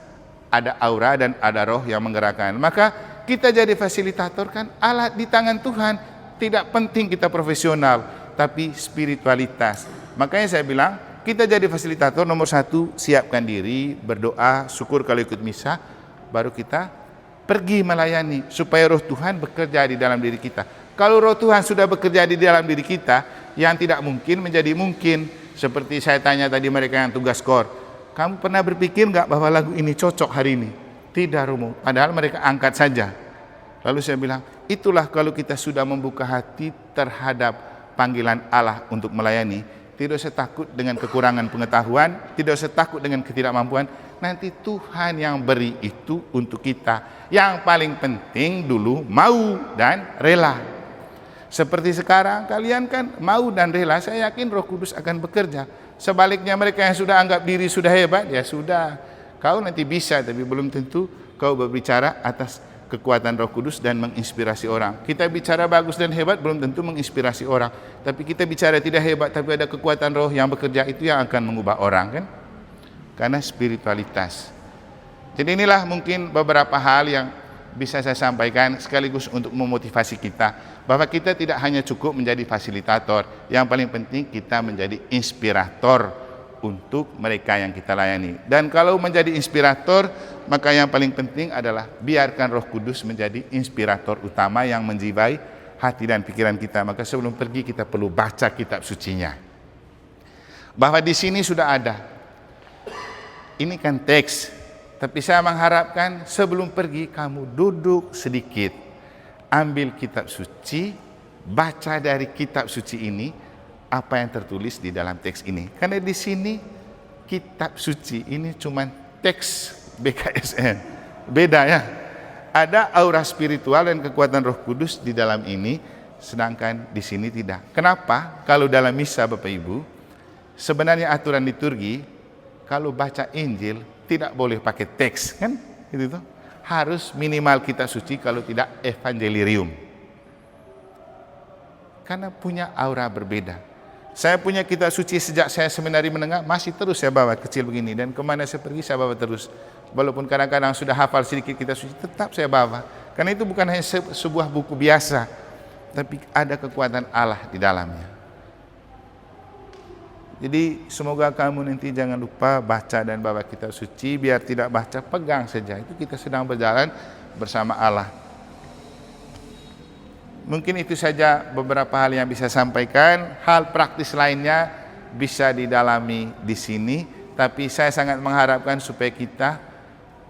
Speaker 1: Ada aura dan ada roh yang menggerakkan. Maka kita jadi fasilitator kan alat di tangan Tuhan. Tidak penting kita profesional, tapi spiritualitas. Makanya saya bilang, kita jadi fasilitator nomor satu, siapkan diri, berdoa, syukur kalau ikut misa, baru kita pergi melayani supaya roh Tuhan bekerja di dalam diri kita. Kalau roh Tuhan sudah bekerja di dalam diri kita, yang tidak mungkin menjadi mungkin. Seperti saya tanya tadi mereka yang tugas kor, kamu pernah berpikir nggak bahwa lagu ini cocok hari ini? Tidak Romo, padahal mereka angkat saja. Lalu saya bilang, itulah kalau kita sudah membuka hati terhadap panggilan Allah untuk melayani, tidak usah takut dengan kekurangan pengetahuan, tidak usah takut dengan ketidakmampuan. Nanti Tuhan yang beri itu untuk kita. Yang paling penting dulu mau dan rela. Seperti sekarang kalian kan mau dan rela, saya yakin Roh Kudus akan bekerja. Sebaliknya mereka yang sudah anggap diri sudah hebat, ya sudah, kau nanti bisa, tapi belum tentu kau berbicara atas kekuatan Roh Kudus dan menginspirasi orang. Kita bicara bagus dan hebat belum tentu menginspirasi orang, tapi kita bicara tidak hebat tapi ada kekuatan roh yang bekerja, itu yang akan mengubah orang kan? Karena spiritualitas. Jadi inilah mungkin beberapa hal yang bisa saya sampaikan sekaligus untuk memotivasi kita bahwa kita tidak hanya cukup menjadi fasilitator, yang paling penting kita menjadi inspirator untuk mereka yang kita layani. Dan kalau menjadi inspirator, maka yang paling penting adalah biarkan Roh Kudus menjadi inspirator utama yang menjiwai hati dan pikiran kita. Maka sebelum pergi kita perlu baca kitab sucinya. Bahwa di sini sudah ada. Ini kan teks, tapi saya mengharapkan sebelum pergi kamu duduk sedikit, ambil kitab suci, baca dari kitab suci ini apa yang tertulis di dalam teks ini. Karena di sini kitab suci ini cuma teks BKSN, beda ya. ada aura spiritual dan kekuatan Roh Kudus di dalam ini, sedangkan di sini tidak. Kenapa? Kalau dalam misa Bapak Ibu, sebenarnya aturan liturgi kalau baca Injil tidak boleh pakai teks, kan? Itu tuh. Harus minimal kita suci, kalau tidak evangelirium. Karena punya aura berbeda. Saya punya kitab suci sejak saya seminari menengah, masih terus saya bawa kecil begini, dan kemana saya pergi saya bawa terus. Walaupun kadang-kadang sudah hafal sedikit kitab suci, tetap saya bawa. Karena itu bukan hanya sebuah buku biasa, tapi ada kekuatan Allah di dalamnya. Jadi semoga kamu nanti jangan lupa baca dan bawa kitab suci. Biar tidak baca, pegang saja, itu kita sedang berjalan bersama Allah. Mungkin itu saja beberapa hal yang bisa sampaikan. Hal praktis lainnya bisa didalami di sini, tapi saya sangat mengharapkan supaya kita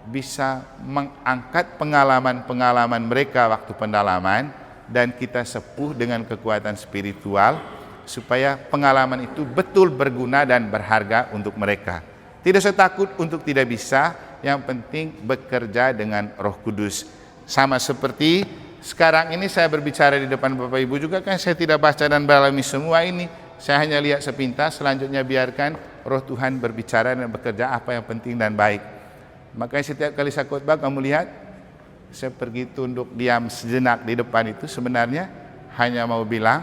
Speaker 1: bisa mengangkat pengalaman-pengalaman mereka waktu pendalaman, dan kita sepuh dengan kekuatan spiritual, supaya pengalaman itu betul berguna dan berharga untuk mereka. Tidak usah takut untuk tidak bisa, yang penting bekerja dengan Roh Kudus. Sama seperti sekarang ini saya berbicara di depan Bapak Ibu juga, kan saya tidak baca dan dalami semua ini. Saya hanya lihat sepintas, selanjutnya biarkan Roh Tuhan berbicara dan bekerja apa yang penting dan baik. Makanya setiap kali saya khotbah, kamu lihat, saya pergi tunduk diam sejenak di depan itu, sebenarnya hanya mau bilang,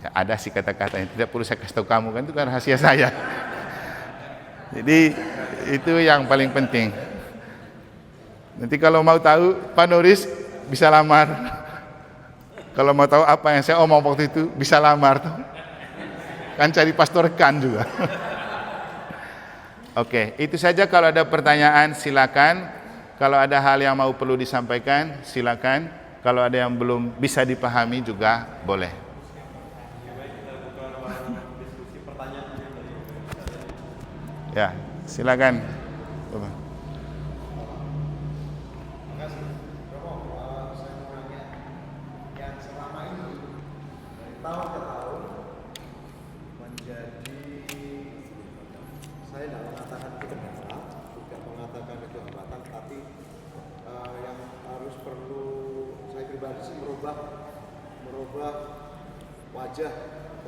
Speaker 1: ya ada sih kata-kata yang tidak perlu saya kasih tahu kamu, kan itu kan rahasia saya. Jadi itu yang paling penting. Nanti kalau mau tahu, Pak Noris bisa lamar. Kalau mau tahu apa yang saya omong waktu itu, bisa lamar tuh. Kan cari pastor kan juga. Oke, itu saja. Kalau ada pertanyaan silakan. Kalau ada hal yang mau perlu disampaikan silakan. Kalau ada yang belum bisa dipahami juga boleh. Ya, silakan.
Speaker 4: Tahun ke tahun menjadi, saya tidak mengatakan itu kendala, tidak mengatakan itu hambatan, tapi yang harus perlu saya pribadi sih merubah wajah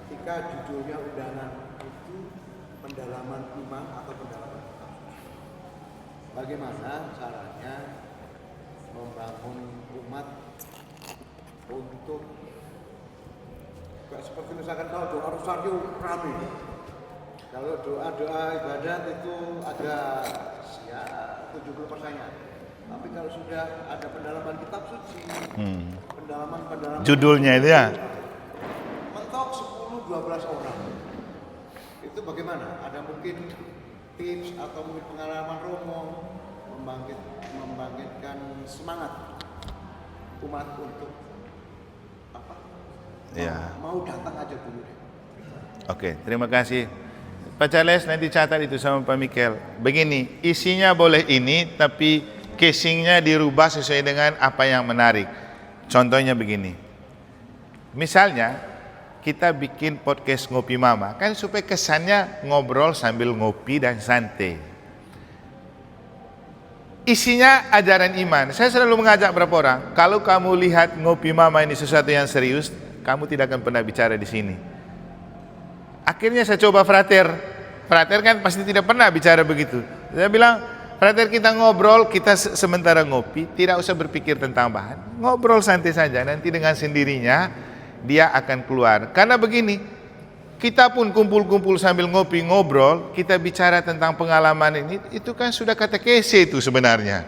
Speaker 4: ketika judulnya undangan itu pendalaman iman atau pendalaman kitab suci. Bagaimana caranya membangun umat untuk seperti misalkan kalau doa rosario rame, kalau doa ibadat itu ada ya 70%-nya. Tapi kalau sudah ada pendalaman kitab suci, pendalaman
Speaker 1: judulnya itu ya,
Speaker 4: mentok 10-12 orang. Itu bagaimana? Ada mungkin tips atau mungkin pengalaman Romo membangkitkan semangat umat untuk apa?
Speaker 1: ya.
Speaker 4: Mau datang aja dulu deh.
Speaker 1: Oke, terima kasih Pak Charles. Nanti catat itu sama Pak Mikel. Begini, isinya boleh ini, tapi casingnya dirubah sesuai dengan apa yang menarik. Contohnya begini, misalnya kita bikin podcast Ngopi Mama, kan supaya kesannya ngobrol sambil ngopi dan santai. Isinya ajaran iman. Saya selalu mengajak beberapa orang, kalau kamu lihat Ngopi Mama ini sesuatu yang serius, kamu tidak akan pernah bicara di sini. Akhirnya saya coba frater kan pasti tidak pernah bicara begitu. Saya bilang, frater kita ngobrol, kita sementara ngopi, tidak usah berpikir tentang bahan, ngobrol santai saja, nanti dengan sendirinya dia akan keluar. Karena begini, kita pun kumpul-kumpul sambil ngopi, ngobrol, kita bicara tentang pengalaman ini, itu kan sudah katekese itu sebenarnya.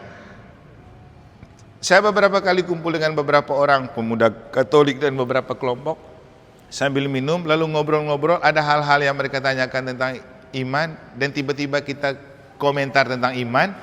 Speaker 1: Saya beberapa kali kumpul dengan beberapa orang pemuda Katolik dan beberapa kelompok, sambil minum lalu ngobrol-ngobrol, ada hal-hal yang mereka tanyakan tentang iman, dan tiba-tiba kita komentar tentang iman,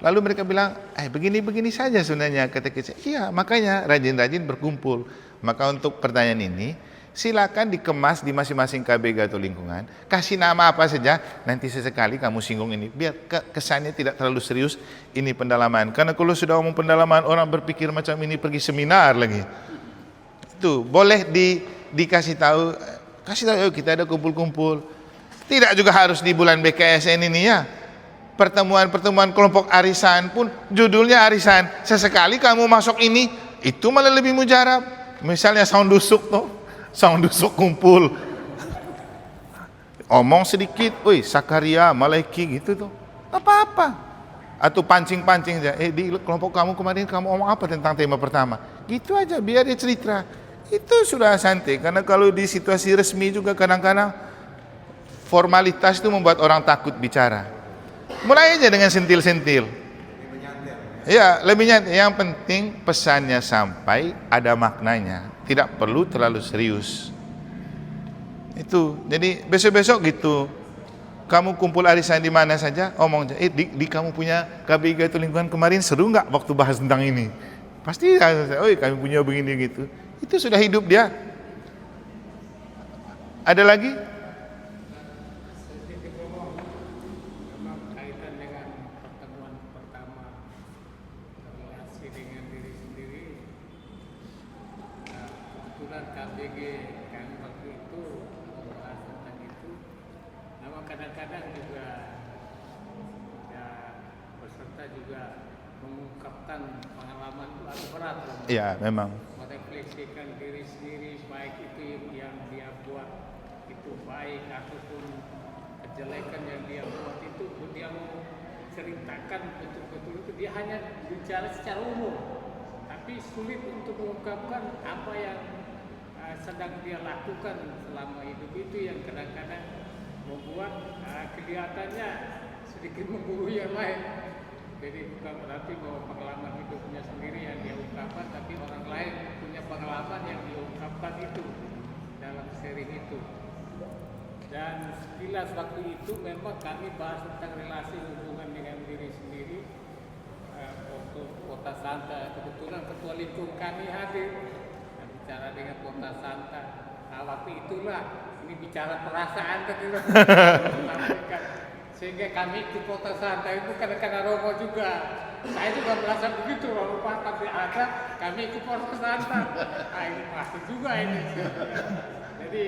Speaker 1: lalu mereka bilang, begini-begini saja sebenarnya katekese. Iya, makanya rajin-rajin berkumpul. Maka untuk pertanyaan ini, silakan dikemas di masing-masing KBG atau lingkungan, kasih nama apa saja, nanti sesekali kamu singgung ini, biar kesannya tidak terlalu serius, ini pendalaman. Karena kalau sudah ngomong pendalaman, orang berpikir macam ini pergi seminar lagi. Itu boleh dikasih tahu, kasih tahu, kita ada kumpul-kumpul. Tidak juga harus di bulan BKSN ini ya, pertemuan-pertemuan kelompok arisan pun judulnya arisan. Sesekali kamu masuk ini, itu malah lebih mujarab. Misalnya sound dusuk tuh, sound dusuk kumpul. Omong sedikit, woi Sakaria, Malaiki gitu tuh. Apa-apa. Atau pancing-pancing aja. Di kelompok kamu kemarin kamu omong apa tentang tema pertama? Gitu aja, biar dia cerita. Itu sudah santai. Karena kalau di situasi resmi juga kadang-kadang formalitas itu membuat orang takut bicara. Mulai aja dengan sentil-sentil. Ya, lebih nyantai. Yang penting pesannya sampai, ada maknanya. Tidak perlu terlalu serius. Itu. Jadi besok-besok gitu. Kamu kumpul arisan di mana saja, omong aja. Di kamu punya KBG itu lingkungan kemarin seru nggak waktu bahas tentang ini? Pasti, oh kami punya begini gitu. Itu sudah hidup dia. Ada lagi?
Speaker 5: Kaitan dengan pertemuan pertama relasi dengan diri sendiri. Kebetulan KBG kami waktu itu membahas tentang itu. Namun kadang-kadang juga ya, peserta juga mengungkapkan pengalaman itu agak berat.
Speaker 1: Iya, memang.
Speaker 5: Merefleksikan diri sendiri, baik itu yang dia buat itu baik ataupun kejelekan yang dia buat itu dia mau ceritakan betul-betul itu, dia hanya bicara secara umum tapi sulit untuk mengungkapkan apa yang sedang dia lakukan selama hidup itu, yang kadang-kadang membuat kelihatannya sedikit menggurui yang lain. Jadi bukan berarti bahwa pengalaman hidupnya sendiri yang dia ungkapkan, tapi orang lain punya pengalaman yang diungkapkan itu dalam sharing itu. Dan sekilas waktu itu memang kami bahas tentang relasi hubungan dengan diri sendiri. Untuk Kota Santa, kebetulan ketua lingkung kami hadir bicara dengan Kota Santa. Nah, waktu itulah ini bicara perasaan tadi sehingga kami ke Kota Santa itu karena Romo juga. Saya juga merasa begitu, Romo tapi ada kami ke Kota Santa. Nah, ini pasti juga ini. Jadi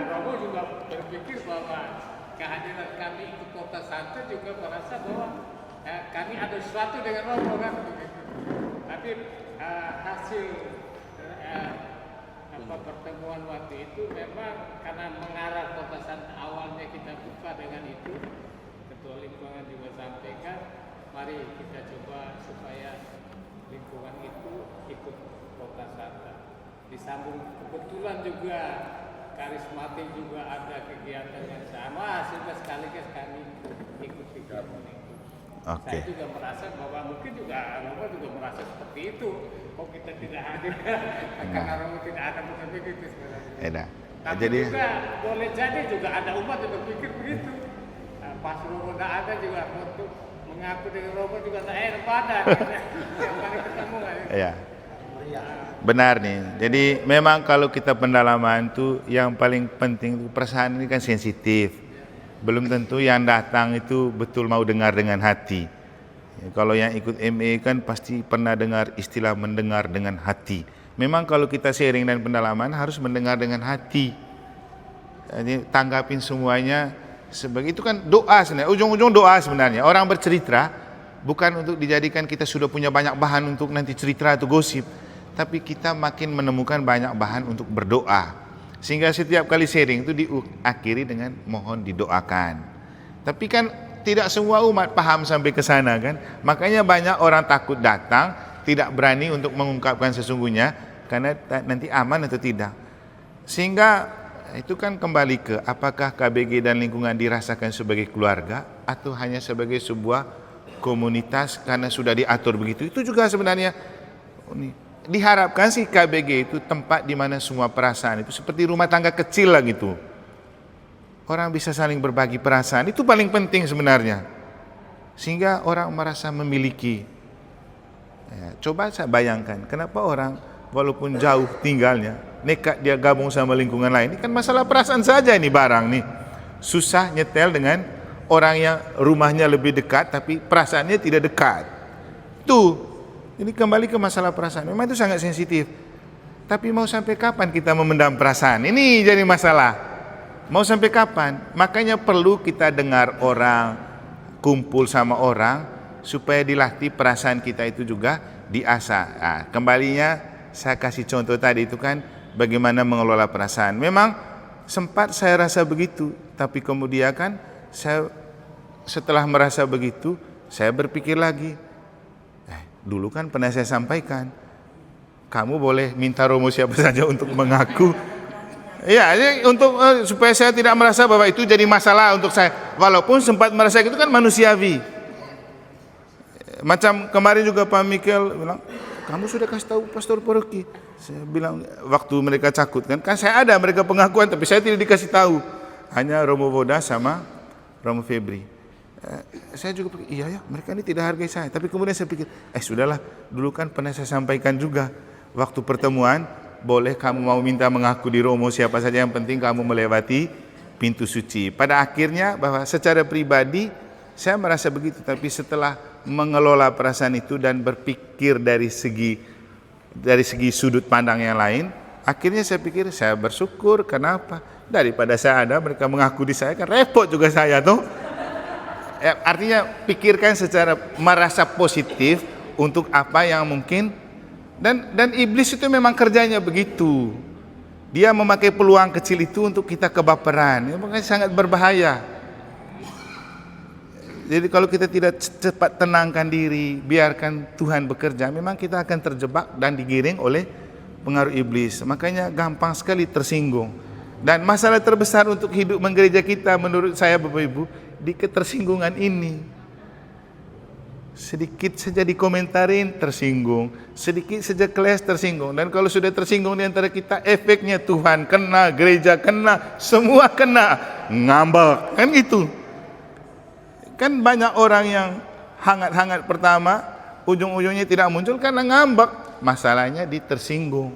Speaker 5: Romo juga berpikir bahwa kehadiran kami ke Kota Santa juga merasa bahwa kami ada sesuatu dengan Romo kan begitu. Tapi hasil pertemuan waktu itu memang karena mengarah Kota Santa, awalnya kita buka dengan itu, ketua lingkungan juga sampaikan mari kita coba supaya lingkungan itu ikut Kota Santa. Disambung kebetulan juga karismatik juga ada kegiatan yang sama, sehingga sekaligus kami ikut kegiatan itu. Saya juga merasa bahwa mungkin juga Romo juga merasa seperti itu. Kok kita tidak hadir karena Romo tidak ada, bukan begitu sebenarnya. Tapi jadi, juga boleh jadi juga ada umat yang berpikir begitu. Pas Romo tidak ada juga untuk mengaku dengan Romo juga tak enak pada yang paling ketemu kan. Iya.
Speaker 1: Benar nih. Jadi memang kalau kita pendalaman itu yang paling penting itu perasaan ini kan sensitif. Belum tentu yang datang itu betul mau dengar dengan hati. Ya, kalau yang ikut MA kan pasti pernah dengar istilah mendengar dengan hati. Memang kalau kita sharing dan pendalaman harus mendengar dengan hati. Jadi tanggapin semuanya sebagai itu kan doa sebenarnya. Ujung-ujung doa sebenarnya. Orang bercerita bukan untuk dijadikan kita sudah punya banyak bahan untuk nanti cerita atau gosip, tapi kita makin menemukan banyak bahan untuk berdoa. Sehingga setiap kali sharing itu diakhiri dengan mohon didoakan. Tapi kan tidak semua umat paham sampai ke sana kan. Makanya banyak orang takut datang, tidak berani untuk mengungkapkan sesungguhnya karena nanti aman atau tidak. Sehingga itu kan kembali ke apakah KBG dan lingkungan dirasakan sebagai keluarga atau hanya sebagai sebuah komunitas karena sudah diatur begitu. Itu juga sebenarnya diharapkan sih KBG itu tempat di mana semua perasaan itu seperti rumah tangga kecil lah gitu. Orang bisa saling berbagi perasaan, itu paling penting sebenarnya. Sehingga orang merasa memiliki. Ya, coba saya bayangkan, kenapa orang walaupun jauh tinggalnya, nekat dia gabung sama lingkungan lain. Ini kan masalah perasaan saja ini barang nih. Susah nyetel dengan orang yang rumahnya lebih dekat tapi perasaannya tidak dekat. Tuh. Ini kembali ke masalah perasaan. Memang itu sangat sensitif. Tapi mau sampai kapan kita memendam perasaan? Ini jadi masalah. Mau sampai kapan? Makanya perlu kita dengar orang, kumpul sama orang supaya dilatih perasaan kita itu juga diasah. Nah, kembalinya saya kasih contoh tadi itu kan bagaimana mengelola perasaan. Memang sempat saya rasa begitu, tapi kemudian kan saya setelah merasa begitu, saya berpikir lagi, dulu kan pernah saya sampaikan, kamu boleh minta Romo siapa saja untuk mengaku. Ya, untuk supaya saya tidak merasa bahwa itu jadi masalah untuk saya. Walaupun sempat merasa itu kan manusiawi. Macam kemarin juga Pak Mikel bilang, kamu sudah kasih tahu pastor paroki. Saya bilang waktu mereka cakut kan saya ada mereka pengakuan, tapi saya tidak dikasih tahu. Hanya Romo Boda sama Romo Febri. Saya juga pikir, iya ya, mereka ini tidak hargai saya. Tapi kemudian saya pikir, sudahlah, dulu kan pernah saya sampaikan juga waktu pertemuan, boleh kamu mau minta mengaku di Romo siapa saja, yang penting kamu melewati pintu suci. Pada akhirnya bahwa secara pribadi saya merasa begitu, tapi setelah mengelola perasaan itu dan berpikir dari segi sudut pandang yang lain, akhirnya saya pikir saya bersyukur. Kenapa? Daripada saya ada mereka mengaku di saya, kan repot juga saya tuh. Artinya pikirkan secara merasa positif untuk apa yang mungkin, dan iblis itu memang kerjanya begitu. Dia memakai peluang kecil itu untuk kita kebaperan. Makanya sangat berbahaya. Jadi kalau kita tidak cepat tenangkan diri, biarkan Tuhan bekerja, memang kita akan terjebak dan digiring oleh pengaruh iblis. Makanya gampang sekali tersinggung. Dan masalah terbesar untuk hidup menggereja kita menurut saya Bapak Ibu, di ketersinggungan ini. Sedikit saja dikomentarin tersinggung, sedikit saja kelas tersinggung. Dan kalau sudah tersinggung di antara kita, efeknya Tuhan kena, gereja kena, semua kena, ngambek, kan gitu. Kan banyak orang yang hangat-hangat pertama, ujung-ujungnya tidak muncul karena ngambek. Masalahnya di tersinggung,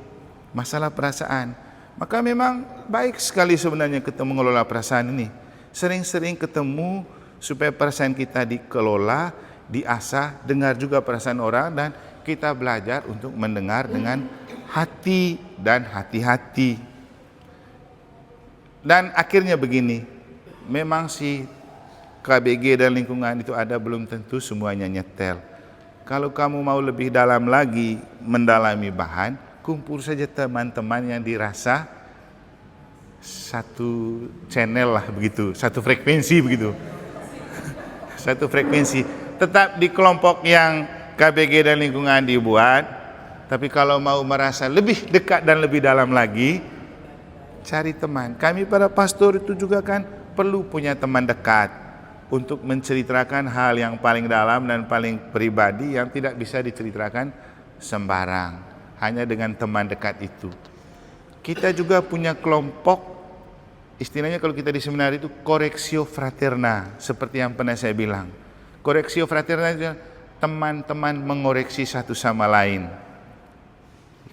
Speaker 1: masalah perasaan. Maka memang baik sekali sebenarnya kita mengelola perasaan ini. Sering-sering ketemu supaya perasaan kita dikelola, diasah, dengar juga perasaan orang, dan kita belajar untuk mendengar dengan hati dan hati-hati. Dan akhirnya begini, memang si KBG dan lingkungan itu ada, belum tentu semuanya nyetel. Kalau kamu mau lebih dalam lagi mendalami bahan, kumpul saja teman-teman yang dirasa satu channel lah begitu, satu frekuensi begitu. Satu frekuensi. Tetap di kelompok yang KBG dan lingkungan dibuat, tapi kalau mau merasa lebih dekat dan lebih dalam lagi, cari teman. Kami para pastor itu juga kan perlu punya teman dekat untuk menceritakan hal yang paling dalam dan paling pribadi yang tidak bisa diceritakan sembarang, hanya dengan teman dekat itu. Kita juga punya kelompok, istilahnya kalau kita di seminar itu koreksio fraterna, seperti yang pernah saya bilang. Koreksio fraterna itu teman-teman mengoreksi satu sama lain.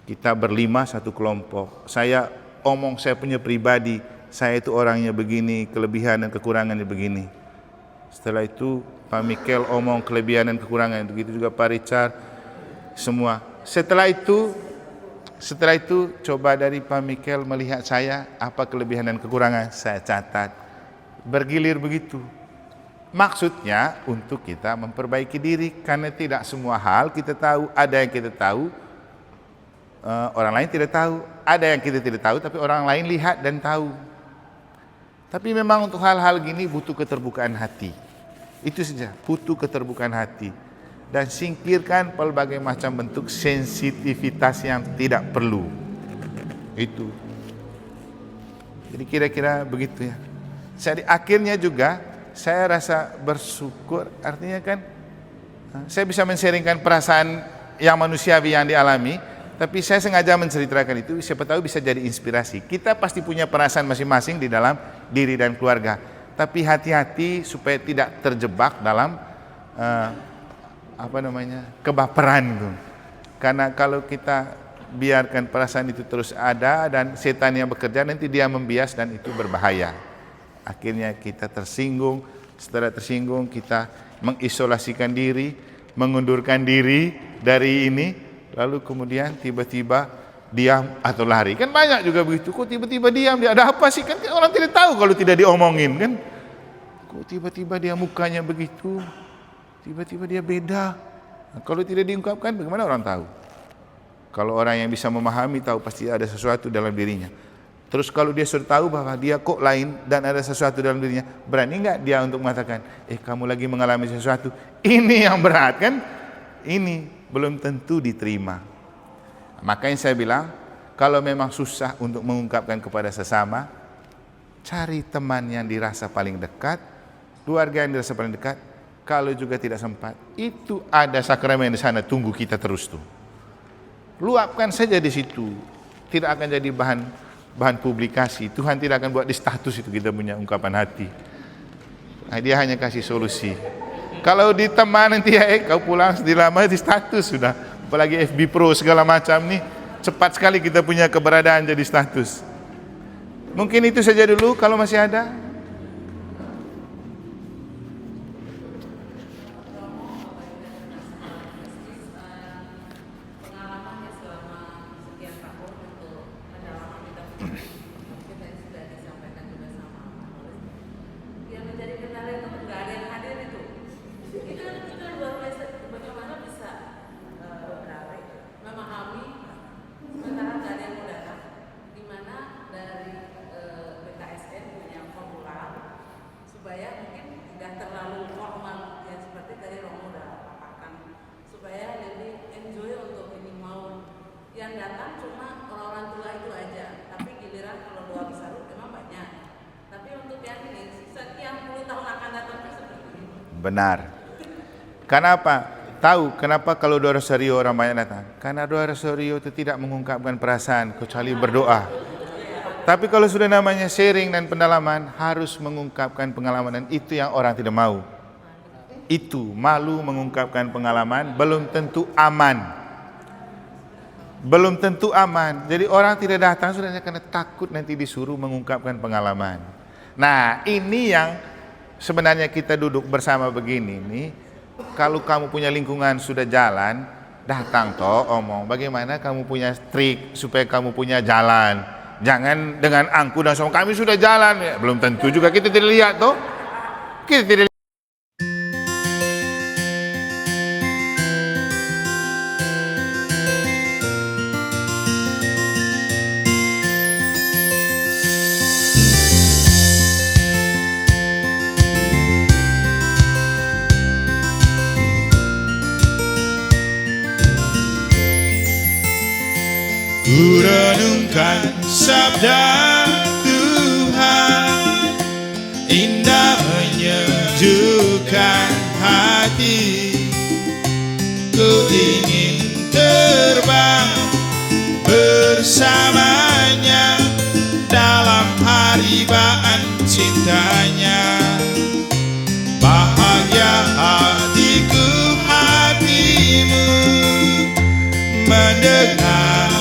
Speaker 1: Kita berlima satu kelompok. Saya omong saya punya pribadi, saya itu orangnya begini, kelebihan dan kekurangannya begini. Setelah itu Pak Mikel omong kelebihan dan kekurangan, begitu juga Pak Richard, semua. Setelah itu coba dari Pak Mikel melihat saya, apa kelebihan dan kekurangan, saya catat. Bergilir begitu. Maksudnya untuk kita memperbaiki diri, karena tidak semua hal kita tahu. Ada yang kita tahu, orang lain tidak tahu. Ada yang kita tidak tahu, tapi orang lain lihat dan tahu. Tapi memang untuk hal-hal gini butuh keterbukaan hati. Itu saja, butuh keterbukaan hati. Dan singkirkan pelbagai macam bentuk sensitivitas yang tidak perlu. Itu. Jadi kira-kira begitu ya. Jadi akhirnya juga saya rasa bersyukur, artinya kan saya bisa men-sharingkan perasaan yang manusiawi yang dialami, tapi saya sengaja menceritakan itu, siapa tahu bisa jadi inspirasi. Kita pasti punya perasaan masing-masing di dalam diri dan keluarga, tapi hati-hati supaya tidak terjebak dalam kebaperan itu. Karena kalau kita biarkan perasaan itu terus ada dan setan yang bekerja, nanti dia membias dan itu berbahaya. Akhirnya kita tersinggung, setelah tersinggung kita mengisolasikan diri, mengundurkan diri dari ini, lalu kemudian tiba-tiba diam atau lari. Kan banyak juga begitu, kok tiba-tiba diam, dia ada apa sih? Kan orang tidak tahu kalau tidak diomongin kan. Kok tiba-tiba dia mukanya begitu? Tiba-tiba dia beda. Nah, kalau tidak diungkapkan, bagaimana orang tahu? Kalau orang yang bisa memahami tahu pasti ada sesuatu dalam dirinya. Terus kalau dia sudah tahu bahwa dia kok lain dan ada sesuatu dalam dirinya, berani nggak dia untuk mengatakan, kamu lagi mengalami sesuatu? Ini yang berat kan? Ini belum tentu diterima. Makanya saya bilang, kalau memang susah untuk mengungkapkan kepada sesama, cari teman yang dirasa paling dekat, keluarga yang dirasa paling dekat. Kalau juga tidak sempat, itu ada sakramen di sana tunggu kita terus tuh. Luapkan saja di situ, tidak akan jadi bahan publikasi. Tuhan tidak akan buat di status itu kita punya ungkapan hati. Nah, dia hanya kasih solusi. Kalau di teman nanti kau pulang sedih lama di status sudah. Apalagi FB Pro segala macam nih, cepat sekali kita punya keberadaan jadi status. Mungkin itu saja dulu kalau masih ada.
Speaker 6: Pengalamannya selama sekian tahun untuk pendalaman kita mungkin tadi sudah disampaikan juga sama Pak Nulis. Yang menjadi kendala itu nggak ada yang hadir itu luar biasa. Bagaimana bisa memahami sementara nggak ada yang mau datang, di mana dari BKSN punya formular supaya mungkin tidak terlalu formal ya, seperti tadi Romo udah paparkan, supaya lebih enjoy untuk ini. Mau yang datang cuma orang-orang tua itu aja, tapi giliran kalau doa besar memang banyak, tapi untuk yang ini sekian puluh tahun akan datang itu seperti ini.
Speaker 1: Benar. Kenapa? Tahu kenapa kalau doa rosario orang banyak datang? Karena doa rosario itu tidak mengungkapkan perasaan kecuali berdoa. Tapi kalau sudah namanya sharing dan pendalaman, harus mengungkapkan pengalaman, dan itu yang orang tidak mau. Itu malu mengungkapkan pengalaman, belum tentu aman. Belum tentu aman. Jadi orang tidak datang sudah karena takut nanti disuruh mengungkapkan pengalaman. Nah, ini yang sebenarnya kita duduk bersama begini nih. Kalau kamu punya lingkungan sudah jalan, datang toh omong bagaimana kamu punya trik supaya kamu punya jalan. Jangan dengan angku dan sombong kami sudah jalan, ya, belum tentu juga kita tidak lihat toh. Kita tidak
Speaker 7: Ku renungkan sabda Tuhan, indah menyejukkan hati. Ku ingin terbang bersamanya dalam haribaan cintanya. Bahagia hatiku hatimu mendengar